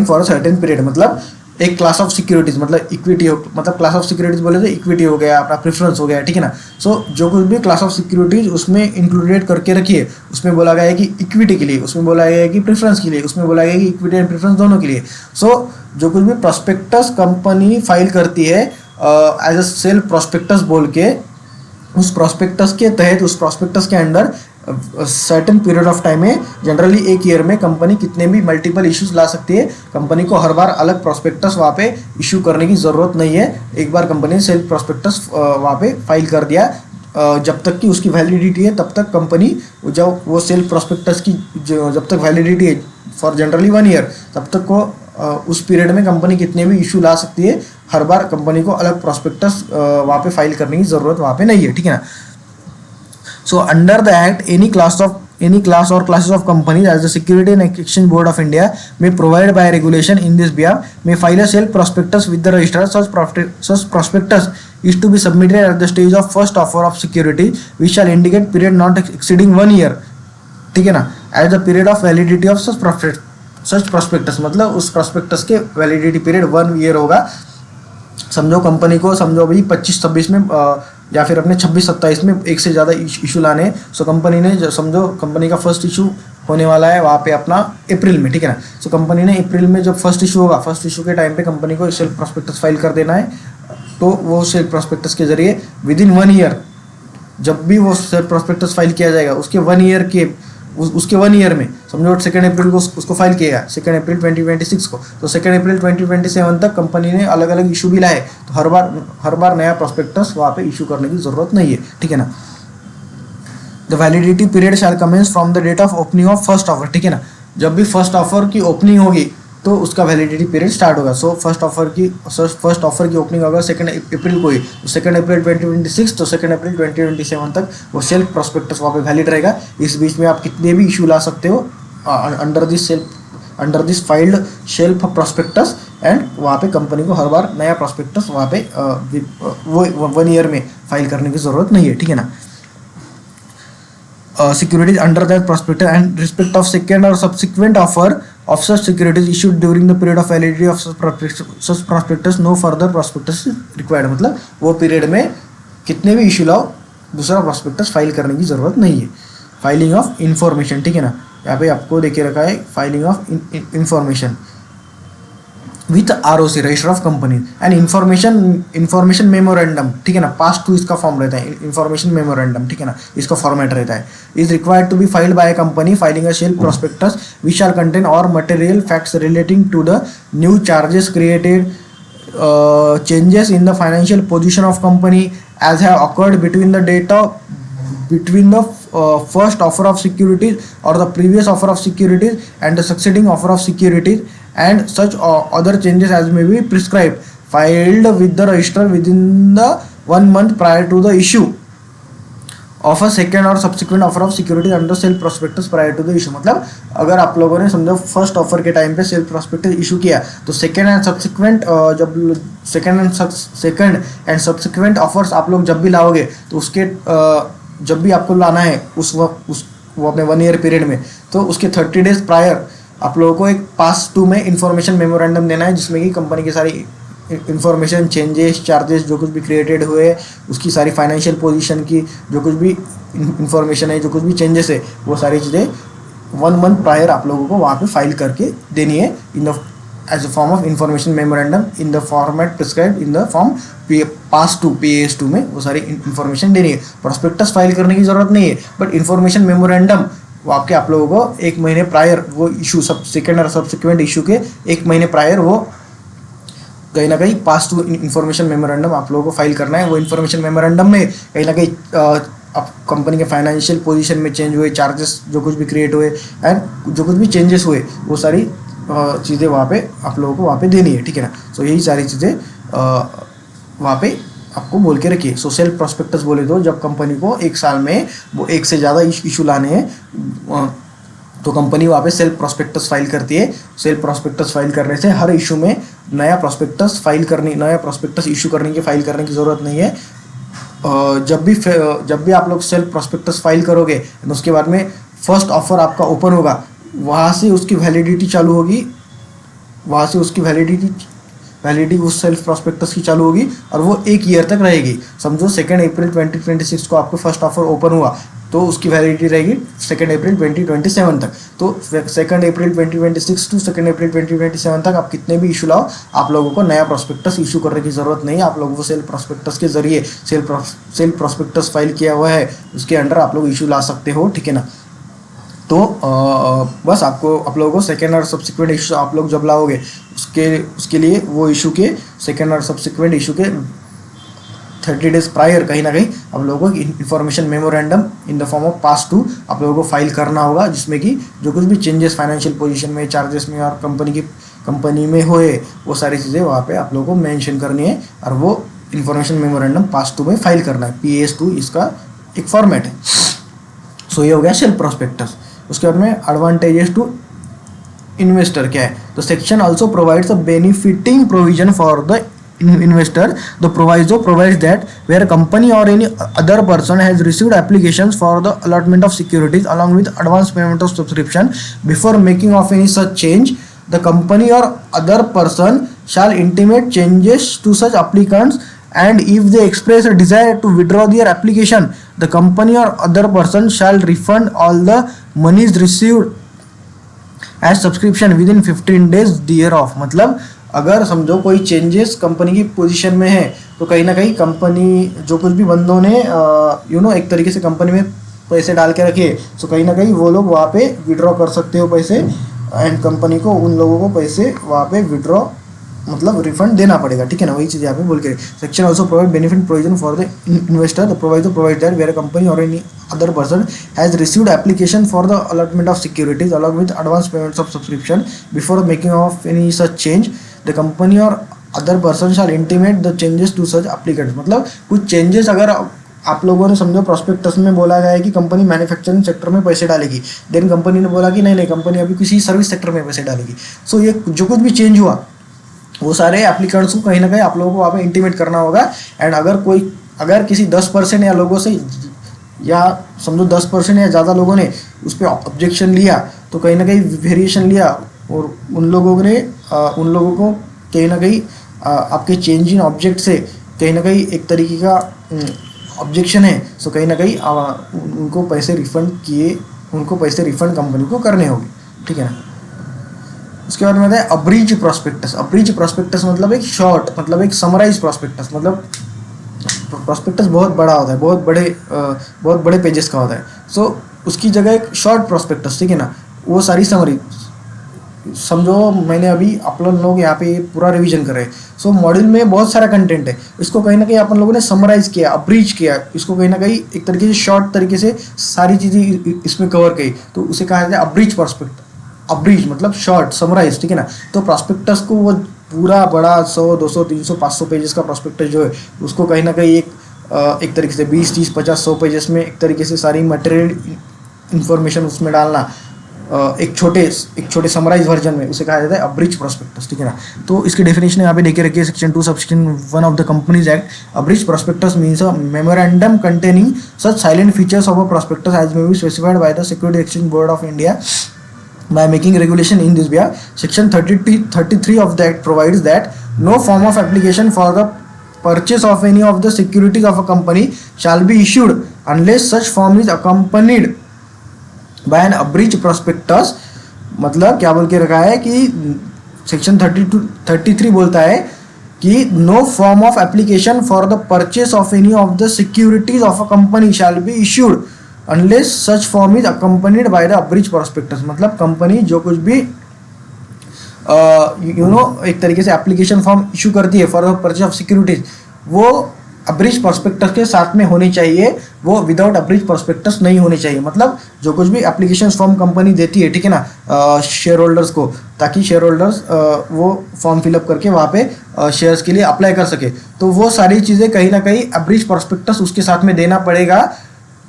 for a certain period। मतलब एक class of securities मतलब equity हो, मतलब class of securities बोले तो equity हो गया, अपना प्रेफरेंस हो गया, ठीक है ना। सो जो कुछ भी क्लास ऑफ सिक्योरिटीज उसमें इंक्लूडेड करके रखिए, उसमें बोला गया है कि इक्विटी के लिए, उसमें बोला गया है कि प्रेफरेंस के लिए, उसमें बोला गया है कि इक्विटी एंड प्रेफरेंस दोनों के लिए। सो जो कुछ भी प्रोस्पेक्टस कंपनी फाइल करती है एज अ सेल्फ प्रोस्पेक्टस बोल के, उस प्रोस्पेक्टस के तहत, उस प्रोस्पेक्टस के under certain period of time में, जनरली एक ईयर में कंपनी कितने भी मल्टीपल इश्यूज ला सकती है। कंपनी को हर बार अलग प्रोस्पेक्टस वहाँ पे इशू करने की ज़रूरत नहीं है। एक बार कंपनी ने सेल्फ प्रोस्पेक्टस वहाँ पे फाइल कर दिया, जब तक कि उसकी वैलिडिटी है तब तक कंपनी, जब वो सेल्फ प्रोस्पेक्टस की जब तक वैलिडिटी है फॉर जनरली 1 ईयर, तब तक को उस पीरियड में कंपनी कितने भी इशू ला सकती है। हर बार कंपनी को अलग प्रोस्पेक्टस वहाँ पे फाइल करने की ज़रूरत वहाँ पे नहीं है, ठीक है ना। So under the act, any class or classes of companies as the Security and Exchange Board of India may provide by regulation in this behalf may file a self prospectus with the registrar. Such prospectus is to be submitted at the stage of first offer of security, which shall indicate period not exceeding 1 year, ठीक है ना, as the period of validity of such prospectus। मतलब उस prospectus के validity period 1 year होगा। समझो company को, समझो भाई 25-26 में या फिर अपने 26-27 में एक से ज़्यादा इशू लाने। सो कंपनी ने, समझो कंपनी का फर्स्ट इशू होने वाला है वहाँ पे अपना अप्रैल में, ठीक है ना। सो कंपनी ने अप्रैल में जब फर्स्ट इशू होगा, फर्स्ट इशू के टाइम पे कंपनी को सेल्फ प्रोस्पेक्टस फाइल कर देना है। तो वो सेल्फ प्रोस्पेक्टस के जरिए विदिन 1 ईयर, जब भी वो सेल्फ प्रोस्पेक्टस फाइल किया जाएगा उसके 1 ईयर के, उसके 1 ईयर में, समझो 2 अप्रैल को उसको फाइल किया, 2 अप्रैल 2026 को, तो 2 अप्रैल 2027 तक कंपनी ने अलग अलग इशू भी लाए, तो हर बार नया प्रोस्पेक्टस वहाँ पे इशू करने की ज़रूरत नहीं है, ठीक है ना। The validity period shall commence from the date of opening of first offer, ठीक है ना। जब भी फर्स्ट ऑफर की ओपनिंग होगी तो उसका वैलिडिटी पीरियड स्टार्ट होगा। सो फर्स्ट ऑफर की ओपनिंग होगा 2 अप्रैल को ही, तो 2 अप्रैल 2026 तो 2 अप्रैल 2027 तक वो सेल्फ प्रोस्पेक्टस वहाँ पे वैलिड रहेगा। इस बीच में आप कितने भी इशू ला सकते हो under this filed self prospectus, and वहाँ पे कंपनी को हर बार नया प्रोस्पेक्टस वहाँ पे वो 1 ईयर में फाइल करने की ज़रूरत नहीं है, ठीक है ना। Securities under that prospectus and respect of second or subsequent offer of such securities issued during the period of validity of such prospectus no further prospectus is required। मतलब वो पीरियड में कितने भी इशू लाओ दूसरा प्रोस्पेक्टस फाइल करने की ज़रूरत नहीं है। फाइलिंग ऑफ इंफॉर्मेशन, ठीक है ना, यहाँ पे आपको देखे रखा है filing of information with ROC, register of company, and information memorandum, ठीक है ना। पास टू इसका फॉर्म रहता है, इंफॉर्मेशन मेमोरेंडम, ठीक है ना, इसका फॉर्मेट रहता है। Is required to be filed by a company filing a self prospectus which shall contain or material facts relating to the new charges created, changes in the financial position of company as have occurred between the first offer of securities or the previous offer of securities and the succeeding offer of securities, and such other changes as may be prescribed, filed with the registrar within the 1 month prior to the issue of a second or subsequent offer of securities under self prospectus prior to the issue। मतलब अगर आप लोगों ने समझो first offer के time पे self prospectus issue किया, तो सेकंड एंड सब्सिक्वेंट ऑफर्स आप लोग जब भी लाओगे, तो उसके जब भी आपको लाना है वो अपने 1 ईयर पीरियड में, तो उसके 30 डेज प्रायर आप लोगों को एक पास टू में इंफॉर्मेशन मेमोरेंडम देना है, जिसमें कि कंपनी की सारी इंफॉर्मेशन, चेंजेस, चार्जेस जो कुछ भी क्रिएटेड हुए, उसकी सारी फाइनेंशियल पोजीशन की जो कुछ भी इंफॉर्मेशन है, जो कुछ भी चेंजेस है, वो सारी चीज़ें 1 मंथ प्रायर आप लोगों को वहाँ पे फाइल करके देनी है in the as a form of information memorandum in the format prescribed in the form PAS two PAS 2 में वो सारी इंफॉर्मेशन देनी है। प्रोस्पेक्टस फाइल करने की ज़रूरत नहीं है, बट इंफॉर्मेशन मेमोरेंडम वो आप लोगों को 1 महीने प्रायर वो इशू, सब सेकेंड और सब्सिक्वेंट इशू के 1 महीने प्रायर वो कहीं ना कहीं पास टू इंफॉर्मेशन मेमोरेंडम आप लोगों को फाइल करना है। वो इंफॉर्मेशन मेमोरेंडम में कहीं ना कहीं अब कंपनी के फाइनेंशियल पोजीशन में चेंज हुए, चार्जेस जो कुछ भी क्रिएट हुए, एंड जो कुछ भी चेंजेस हुए, वो सारी चीज़ें वहाँ पे आप लोगों को वहाँ पे देनी है, ठीक है ना। सो यही सारी चीज़ें वहाँ पे आपको बोल के रखिए। सो सेल्फ प्रोस्पेक्टस बोले तो जब कंपनी को 1 साल में वो 1 से ज़्यादा इशू लाने हैं, तो कंपनी वहाँ पे सेल्फ प्रोस्पेक्टस फाइल करती है। सेल्फ प्रोस्पेक्टस फाइल करने से हर इशू में नया प्रोस्पेक्टस इशू करने की फाइल करने की ज़रूरत नहीं है। जब भी आप लोग सेल्फ प्रोस्पेक्टस फाइल करोगे, उसके बाद में फर्स्ट ऑफर आपका ओपन होगा, वहाँ से उसकी वैलिडिटी चालू होगी, वहाँ से उसकी वैलिडिटी वैलिडिटी उस सेल्फ प्रॉस्पेक्टस की चालू होगी और वो 1 ईयर तक रहेगी। समझो 2 अप्रैल 2026 को आपको फर्स्ट ऑफर ओपन हुआ तो उसकी वैलिडिटी रहेगी 2 अप्रैल 2027 तक। तो 2 अप्रैल 2026 टू 2 अप्रैल 2027 तक आप कितने भी इशू लाओ, आप लोगों को नया प्रॉस्पेक्टस इशू करने की ज़रूरत नहीं है। आप लोगों को सेल प्रॉस्पेक्टस के जरिए सेल प्रॉस्पेक्टस फाइल किया हुआ है उसके अंडर आप लोग इशू ला सकते हो, ठीक है ना। तो बस आप लोगों को सेकेंड और सब्सिक्वेंट इशू आप लोग जब लाओगे उसके लिए वो इशू के सेकेंड और सब्सिक्वेंट इशू के 30 डेज प्रायर कहीं ना कहीं आप लोगों को information memorandum in the form of PAS two आप लोगों को फाइल करना होगा, जिसमें कि जो कुछ भी चेंजेस फाइनेंशियल पोजीशन में, चार्जेस में और कंपनी में होए वो सारी चीज़ें वहाँ पे आप लोगों को मेंशन करनी है और वो इन्फॉर्मेशन मेमोरेंडम पास टू में फाइल करना है। PS2 इसका एक फॉर्मेट है। सो ये हो गया सेल्फ प्रॉस्पेक्टस। उसके बाद में एडवांटेजेस टू इन्वेस्टर क्या है, तो section also provides a benefiting provision for the investor. The proviso provides that where a company or any other person has received applications for the allotment of securities along with advance payment of subscription before making of any such change, the company or other person shall intimate changes to such applicants, and if they express a desire to withdraw their application, the company or other person shall refund all the monies received as subscription within 15 days thereof. मतलब अगर समझो कोई changes company की position में है तो कहीं ना कहीं कंपनी जो कुछ भी बंदों ने एक तरीके से कंपनी में पैसे डाल के रखे, तो कहीं ना कहीं वो लोग वहाँ पे विड्रॉ कर सकते हो पैसे, एंड कंपनी को उन लोगों को पैसे वहाँ पे विड्रॉ मतलब रिफंड देना पड़ेगा, ठीक है ना। वही चीज़ यहाँ पे बोल के section also provide benefit provision for the investor. The provide that where company और any other person has received application for the allotment of securities along with advance payments of subscription before making of any such change, the company or other person shall intimate the changes to such applicants। मतलब कुछ changes अगर आप लोगों ने समझो prospectus में बोला गया है कि कंपनी मैन्युफैक्चरिंग सेक्टर में पैसे डालेगी, देन कंपनी ने बोला कि नहीं कंपनी अभी किसी सर्विस सेक्टर में पैसे डालेगी। सो ये जो कुछ भी चेंज हुआ वो सारे एप्लीकेंट्स को कहीं ना कहीं आप लोगों को वहाँ पे इंटीमेट करना होगा। एंड अगर किसी 10% या लोगों से या समझो 10% या ज़्यादा लोगों ने उस पर ऑब्जेक्शन लिया तो कहीं ना कहीं वेरिएशन लिया और उन लोगों को कहीं ना कहीं आपके चेंज इन ऑब्जेक्ट से कहीं ना कहीं एक तरीके का ऑब्जेक्शन है, सो कहीं ना कहीं उनको पैसे रिफंड कंपनी को करने होंगे, ठीक है ना। उसके बाद में आता है अब्रीज प्रॉस्पेक्टस। अब्रीज प्रॉस्पेक्टस मतलब एक शॉर्ट मतलब एक समराइज प्रॉस्पेक्टस। मतलब प्रॉस्पेक्टस बहुत बड़ा होता है, बहुत बड़े पेजेस का होता है। सो उसकी जगह एक शॉर्ट प्रॉस्पेक्टस, ठीक है ना। वो सारी समरी समझो मैंने अभी आप लोग यहाँ पे पूरा रिवीजन कर रहे हैं। सो मॉड्यूल में बहुत सारा कंटेंट है, इसको कहीं ना कहीं अपन लोगों ने समराइज किया, अब्रीज किया, इसको कहीं ना कहीं एक तरीके से शॉर्ट तरीके से सारी चीज़ें इसमें कवर की, तो उसे कहा जाता है अब्रीज प्रॉस्पेक्ट। अब्रीज मतलब शॉर्ट समराइज, ठीक है ना। तो प्रॉस्पेक्टस को वो पूरा बड़ा 100 200 300 500 पेजेस का प्रॉस्पेक्टस जो है उसको कहीं ना कहीं एक तरीके से 20 30 50 100 पेजेस में एक तरीके से सारी मटेरियल इंफॉर्मेशन उसमें डालना एक छोटे समराइज वर्जन में, उसे कहा जाता है अब्रीज प्रॉस्पेक्टस, ठीक है ना। तो इसकी डेफिनेशन यहाँ पे देखे रखिए section 2 subsection 1 of the companies act. Abridged prospectus means a memorandum containing such salient features of a prospectus as may be specified by the Security exchange Board of India by making regulation in this way. Section 33 of the Act provides that no form of application for the purchase of any of the securities of a company shall be issued unless such form is accompanied by an abridged prospectus। मतलब क्या बोल के रखा है कि section 33 बोलता है कि no form of application for the purchase of any of the securities of a company shall be issued unless such form is accompanied by the abridged prospectus। मतलब कंपनी जो कुछ भी एक तरीके से एप्लीकेशन फॉर्म इशू करती है for the purchase of securities, वो अब्रीज प्रॉस्पेक्टस के साथ में होनी चाहिए, वो विदाउट अब्रीज प्रॉस्पेक्टस नहीं होनी चाहिए। मतलब जो कुछ भी एप्लीकेशन फॉर्म कंपनी देती है, ठीक है ना, शेयर होल्डर्स को, ताकि शेयर होल्डर्स वो फॉर्म फिलअप करके वहाँ पे शेयर्स के लिए अप्लाई कर सके, तो वो सारी चीज़ें कहीं ना कहीं अब्रीज प्रॉस्पेक्टस उसके साथ में देना पड़ेगा,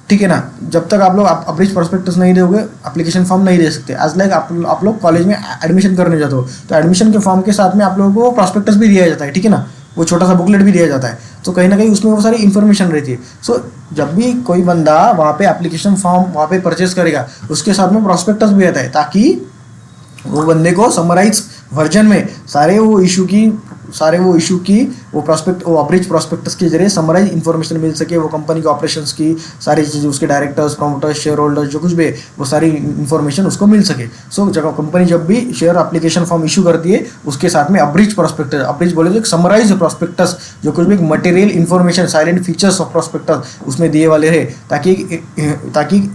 ठीक है ना। जब तक आप लोग अब्रीज प्रॉस्पेक्टस नहीं दोगे एप्लीकेशन फॉर्म नहीं दे सकते। एज लाइक आप लोग कॉलेज में एडमिशन करने जाते हो तो एडमिशन के फॉर्म के साथ में आप लोगों को प्रॉस्पेक्टस भी दिया जाता है, ठीक है ना, वो छोटा सा बुकलेट भी दिया जाता है, तो कहीं ना कहीं उसमें वो सारी इन्फॉर्मेशन रहती है। सो जब भी कोई बंदा वहाँ पे एप्लीकेशन फॉर्म वहाँ पे परचेज करेगा उसके साथ में प्रॉस्पेक्टस भी रहता है, ताकि वो बंदे को समराइज वर्जन में सारे वो इशू की सारे वो इशू की वो अब्रिज प्रॉस्पेक्टस के जरिए समराइज इन्फॉर्मेशन मिल सके, वो कंपनी के ऑपरेशंस की सारी चीज़ें, उसके डायरेक्टर्स, प्रमोटर्स, शेयर होल्डर्स, जो कुछ भी है वो सारी इन्फॉर्मेशन उसको मिल सके। सो जब कंपनी जब भी शेयर एप्लीकेशन फॉर्म इशू करती है उसके साथ में अब्रिज प्रॉस्पेक्टस, अब्रिज बोले तो एक समराइज प्रॉस्पेक्टस, जो कुछ भी एक material information, silent features of prospectus उसमें दिए वाले रहे, ताकि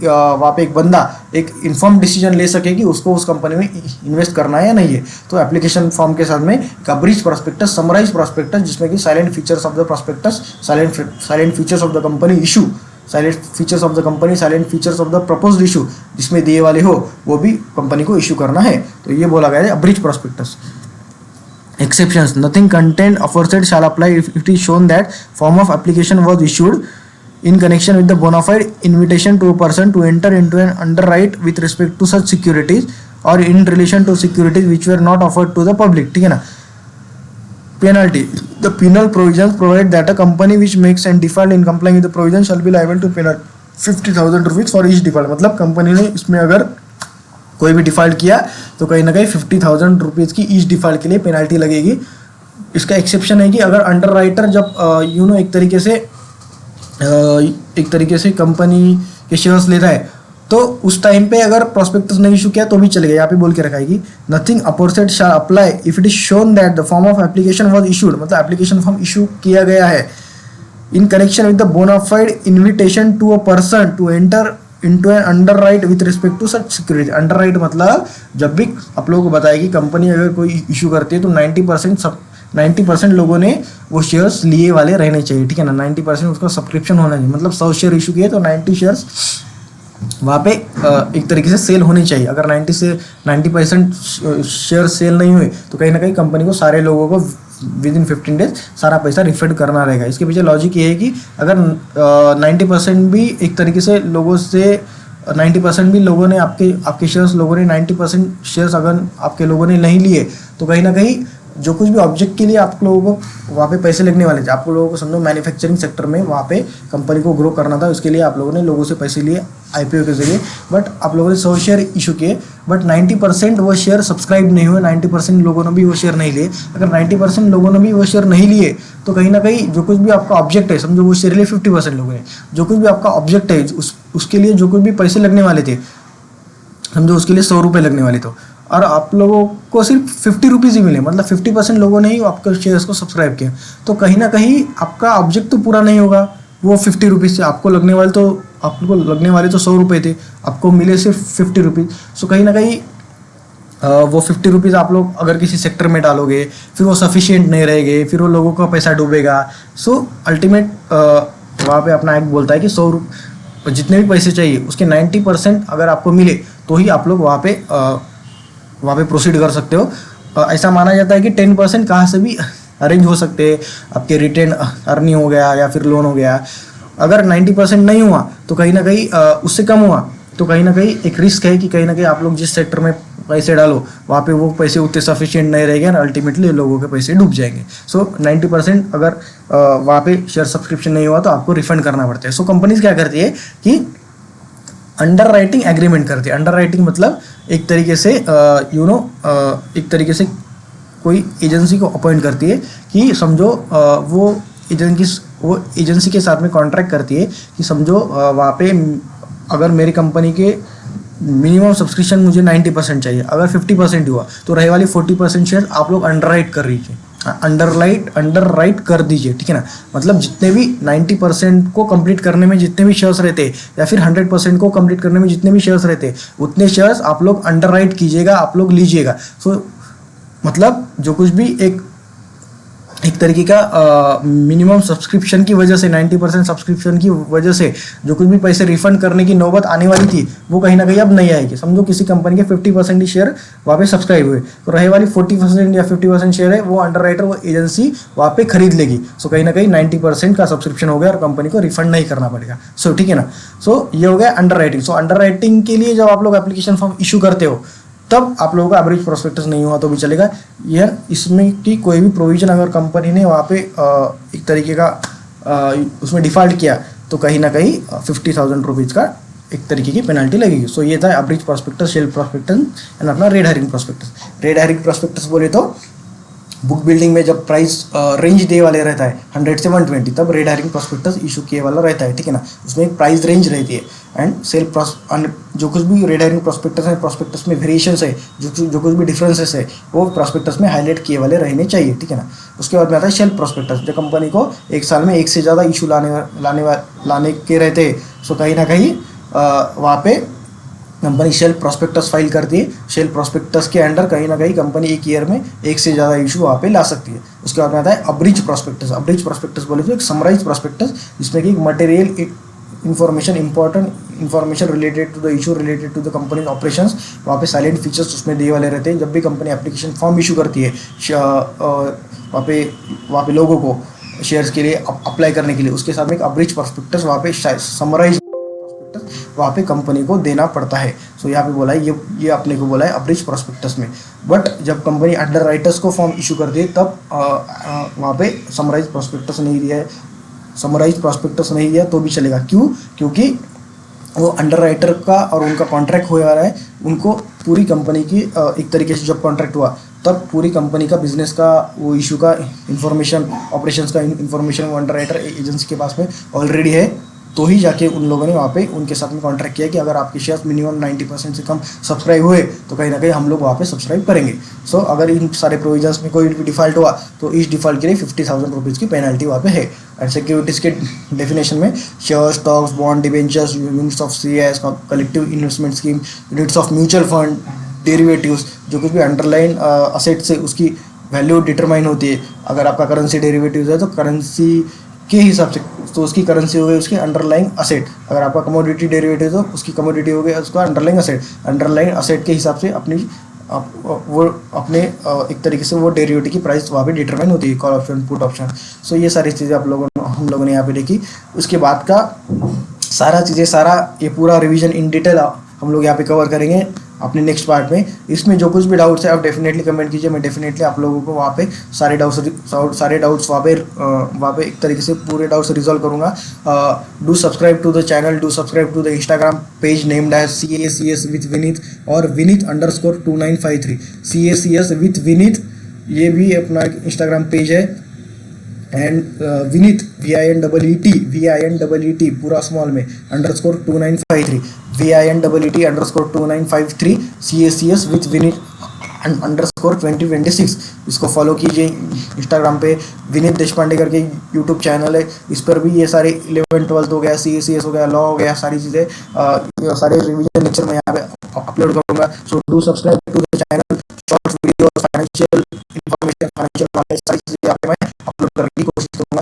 वहाँ पे एक बंदा एक इन्फॉर्म डिसीजन ले सके कि उसको उस कंपनी में इन्वेस्ट करना है या नहीं है। तो एप्लीकेशन फॉर्म के साथ में एक अब्रिज प्रॉस्पेक्टस, समराइज प्रॉस्पेक्टस, जिसमें कि silent features of the prospectus, silent features of the company issue, silent features of the company, silent features of the proposed issue जिसमें दिए वाले हो वो भी कंपनी को इशू करना है। तो ये बोला गया है abridge prospectus. Exceptions: nothing contained aforesaid shall apply if it is shown that form of application was issued in connection with the bona fide invitation to a person to enter into an underwrite with respect to such securities or in relation to securities which were not offered to the public। ठीक है ना। Penalty: the penal provisions provide that a company which makes and default in complying with the provision shall be liable to penalty 50,000 rupees for each default। मतलब company ने इसमें अगर कोई भी default किया तो कहीं ना कहीं 50,000 रुपीज़ की ईच डिफ़ॉल्ट के लिए पेनल्टी लगेगी। इसका एक्सेप्शन है कि अगर अंडर राइटर जब एक तरीके से कंपनी के शेयर्स लेता है तो उस टाइम पे अगर प्रॉस्पेक्टस नहीं इशू किया तो भी चलेगा। यहाँ पे बोल के रखा है कि nothing opposite shall apply if it is shown that the form of application was issued, मतलब एप्लीकेशन फॉर्म इशू किया गया है in connection with the bona fide invitation to a person to enter into an underwrite with respect to such security. Underwrite मतलब जब भी आप लोगों को बताया कि कंपनी अगर कोई इशू करती है तो 90% लोगों ने वो शेयर्स लिए वाले रहने चाहिए। ठीक है ना। 90% उसका सब्सक्रिप्शन होना चाहिए, मतलब 100 शेयर इशू किए तो 90 शेयर्स वहाँ पे एक तरीके से सेल होनी चाहिए। अगर 90% शेयर सेल नहीं हुए तो कहीं ना कहीं कंपनी को सारे लोगों को विद इन 15 डेज सारा पैसा रिफंड करना रहेगा। इसके पीछे लॉजिक ये है कि अगर 90% भी एक तरीके से लोगों से 90% भी लोगों ने आपके शेयर्स लोगों ने 90% शेयर्स अगर आपके लोगों ने नहीं लिए तो कहीं ना कहीं जो कुछ भी ऑब्जेक्ट के लिए आप लोगों को वहाँ पे पैसे लगने वाले थे, आप लोगों को समझो मैन्युफैक्चरिंग सेक्टर में वहाँ पे कंपनी को ग्रो करना था, उसके लिए आप लोगों ने लोगों से पैसे लिए IPO के जरिए, बट आप लोगों ने 100 शेयर इशू किए बट 90% वो शेयर सब्सक्राइब नहीं हुए, 90% लोगों ने भी वो शेयर नहीं लिए। अगर 90% लोगों ने भी वो शेयर नहीं लिए तो कहीं ना कहीं जो कुछ भी आपका ऑब्जेक्ट है, समझो वो शेयर लिए 50% लोगों ने, जो कुछ भी आपका ऑब्जेक्ट है उसके लिए जो कुछ भी पैसे लगने वाले थे, समझो उसके लिए 100 रुपये लगने वाले थे और आप लोगों को सिर्फ 50 रुपीज़ ही मिले, मतलब 50% लोगों ने ही आपके शेयर्स को सब्सक्राइब किया, तो कहीं ना कहीं आपका ऑब्जेक्ट तो पूरा नहीं होगा। वो 50 रुपीज़ से आपको लगने वाले तो 100 रुपये थे, आपको मिले सिर्फ 50 रुपीज़। सो कहीं ना कहीं वो 50 रुपीज़ आप लोग अगर किसी सेक्टर में डालोगे फिर वो सफिशिएंट नहीं रहेंगे, फिर वो लोगों का पैसा डूबेगा। सो अल्टीमेट वहाँ पे अपना एक बोलता है कि 100 जितने भी पैसे चाहिए उसके 90% अगर आपको मिले तो ही आप लोग वहाँ पे प्रोसीड कर सकते हो। ऐसा माना जाता है कि 10% कहाँ से भी अरेंज हो सकते हैं, आपके रिटेन अर्निंग हो गया या फिर लोन हो गया। अगर 90% नहीं हुआ तो कहीं ना कहीं उससे कम हुआ तो कहीं ना कहीं एक रिस्क है कि कहीं ना कहीं आप लोग जिस सेक्टर में पैसे डालो वहाँ पे वो पैसे उतने सफिशिएंट नहीं रहेंगे और अल्टीमेटली लोगों के पैसे डूब जाएंगे। सो 90% अगर वहाँ पे शेयर सब्सक्रिप्शन नहीं हुआ तो आपको रिफंड करना पड़ता है। सो कंपनीज क्या करती है कि अंडर राइटिंग एग्रीमेंट करती है। अंडर राइटिंग मतलब एक तरीके से एक तरीके से कोई एजेंसी को अपॉइंट करती है कि समझो वो एजेंसी के साथ में कॉन्ट्रैक्ट करती है कि समझो वहाँ पे अगर मेरी कंपनी के मिनिमम सब्सक्रिप्शन मुझे 90% चाहिए, अगर 50% हुआ तो रहे वाली 40% शेयर आप लोग अंडर राइट कर दीजिए। ठीक है ना। मतलब जितने भी 90% को कंप्लीट करने में जितने भी शेयर्स रहते या फिर 100% को कंप्लीट करने में जितने भी शेयर्स रहते उतने शेयर्स आप लोग अंडर राइट कीजिएगा, आप लोग लीजिएगा। सो मतलब जो कुछ भी एक तरीके का मिनिमम सब्सक्रिप्शन की वजह से 90% सब्सक्रिप्शन की वजह से जो कुछ भी पैसे रिफंड करने की नौबत आने वाली थी वो कहीं ना कहीं अब नहीं आएगी। समझो किसी कंपनी के 50% ही शेयर वहाँ पे सब्सक्राइब हुए तो रहे वाली 40% या 50% शेयर है वो अंडरराइटर वो एजेंसी वहाँ पे खरीद लेगी। सो कहीं ना कहीं 90% का सब्सक्रिप्शन हो गया और कंपनी को रिफंड नहीं करना पड़ेगा। सो ठीक है ना। सो ये हो गया under writing. So under writing के लिए जब आप लोग एप्लीकेशन फॉर्म इशू करते हो तब आप लोगों का एवरेज प्रोस्पेक्टस नहीं हुआ तो भी चलेगा। यह इसमें की कोई भी प्रोविजन अगर कंपनी ने वहाँ पे एक तरीके का उसमें डिफ़ॉल्ट किया तो कहीं ना कहीं 50,000 रुपीज़ का एक तरीके की पेनल्टी लगेगी। सो ये था average prospectus, shelf prospectus and अपना red herring prospectus. Red herring prospectus बोले तो बुक बिल्डिंग में जब प्राइस रेंज दे वाले रहता है 100 से 120, तब रेड हेरिंग प्रोस्पेक्टस इशू किए वाला रहता है, ठीक है ना। उसमें एक प्राइस रेंज रहती है एंड सेल जो कुछ भी रेड हेरिंग प्रोस्पेक्टस है, प्रोस्पेक्टस में वेरिएशंस है, जो कुछ भी डिफरेंसेस है, वो प्रोस्पेक्टस में हाईलाइट किए वाले रहने चाहिए, ठीक है ना। उसके बाद में आता है शेल्फ प्रोस्पेक्टस, जो कंपनी को एक साल में एक से ज़्यादा इशू लाने के रहते हैं। सो कहीं ना कहीं वहाँ पे कंपनी शेल्फ प्रोस्पेक्टस फाइल करती है। शेल्फ प्रोस्पेक्टस के अंडर कहीं ना कहीं कंपनी एक ईयर में एक से ज़्यादा इशू वहाँ पे ला सकती है। उसके बाद में आता है अब्रीच प्रोस्पेक्टस। अब्रीच प्रोस्पेक्टस बोले तो एक समराइज प्रोस्पेक्टस, जिसमें कि material information, important information related to the issue, related to the company operations, वहाँ पे साइलेंट फीचर्स उसमें दिए वाले रहते हैं। जब भी कंपनी एप्लीकेशन फॉर्म इशू करती है वहाँ पे लोगों को शेयर्स के लिए अप्लाई करने के लिए, उसके साथ में एक अब्रीच प्रोस्पेक्टस, वहाँ पे समराइज वहाँ पे कंपनी को देना पड़ता है। सो यहाँ पे बोला है ये अपने को बोला है अब्रीच प्रोस्पेक्टस में। बट जब कंपनी अंडर राइटर्स को फॉर्म इशू करती है, तब वहाँ पे समराइज प्रोस्पेक्टस नहीं दिया है, समराइज प्रोस्पेक्टस नहीं दिया तो भी चलेगा। क्यों? क्योंकि वो अंडर राइटर का और उनका कॉन्ट्रैक्ट हो रहा है, उनको पूरी कंपनी की एक तरीके से जब कॉन्ट्रैक्ट हुआ, तब पूरी कंपनी का बिजनेस का वो इशू का इंफॉर्मेशन, ऑपरेशंस का इंफॉर्मेशन वो अंडर राइटर एजेंसी के पास में ऑलरेडी है, तो ही जाके उन लोगों ने वहाँ पे उनके साथ में कॉन्ट्रैक्ट किया कि अगर आपके शेयर्स मिनिमम 90% से कम सब्सक्राइब हुए तो कहीं ना कहीं हम लोग वहाँ पे सब्सक्राइब करेंगे। सो अगर इन सारे प्रोविजंस में कोई भी डिफ़ॉल्ट हुआ तो इस डिफ़ॉल्ट के लिए 50,000 रुपीज़ की पेनल्टी वहाँ पे है। एंड सिक्योरिटीज़ के डेफिनेशन में share, stocks, bond, debentures, units of CS, collective investment scheme, units of mutual fund, derivatives, जो कुछ भी अंडरलाइन असेट से उसकी वैल्यू डिटरमाइन होती है। अगर आपका करेंसी डेरिवेटिव्स है तो करेंसी के हिसाब से, तो उसकी करेंसी हो गई उसकी अंडरलाइंग असेट। अगर आपका कमोडिटी डेरिवेटिव तो उसकी कमोडिटी हो गई उसका अंडरलाइंग असेट। अंडरलाइंग असेट के हिसाब से वो अपने एक तरीके से वो डेरिवेटिव की प्राइस वहाँ पे डिटरमाइन होती है, कॉल ऑप्शन, पुट ऑप्शन। सो ये सारी चीज़ें हम लोगों ने यहाँ पे देखी। उसके बाद का सारा ये पूरा रिवीजन इन डिटेल हम लोग यहाँ पे कवर करेंगे अपने नेक्स्ट पार्ट में। इसमें जो कुछ भी डाउट्स है आप डेफिनेटली कमेंट कीजिए, मैं डेफिनेटली आप लोगों को वहाँ पे सारे डाउट्स वहाँ पे एक तरीके से पूरे डाउट्स रिजॉल्व करूँगा। Do subscribe to the channel, do subscribe to the Instagram page named as CACS with Vineet और विनीत_2953 CACS विथ विनीत, ये भी अपना इंस्टाग्राम पेज है। एंड विनीत VINEET पूरा स्मॉल में _2953 VINEET_2953 CACS विथ विनीत _2026। इसको फॉलो कीजिए इंस्टाग्राम पे। विनीत देशपांडे करके यूट्यूब चैनल है, इस पर भी ये सारे 11th 12th हो गया, CACS हो गया, लॉ हो गया, सारी चीज़ें सारे रिवीजन लेक्चर मैं यहाँ पे अपलोड करूँगा। So do subscribe to the channel. Short video, financial information, financial knowledge, सारी चीज़ें यहाँ पे मैं अपलोड करने की कोशिश करूँगा।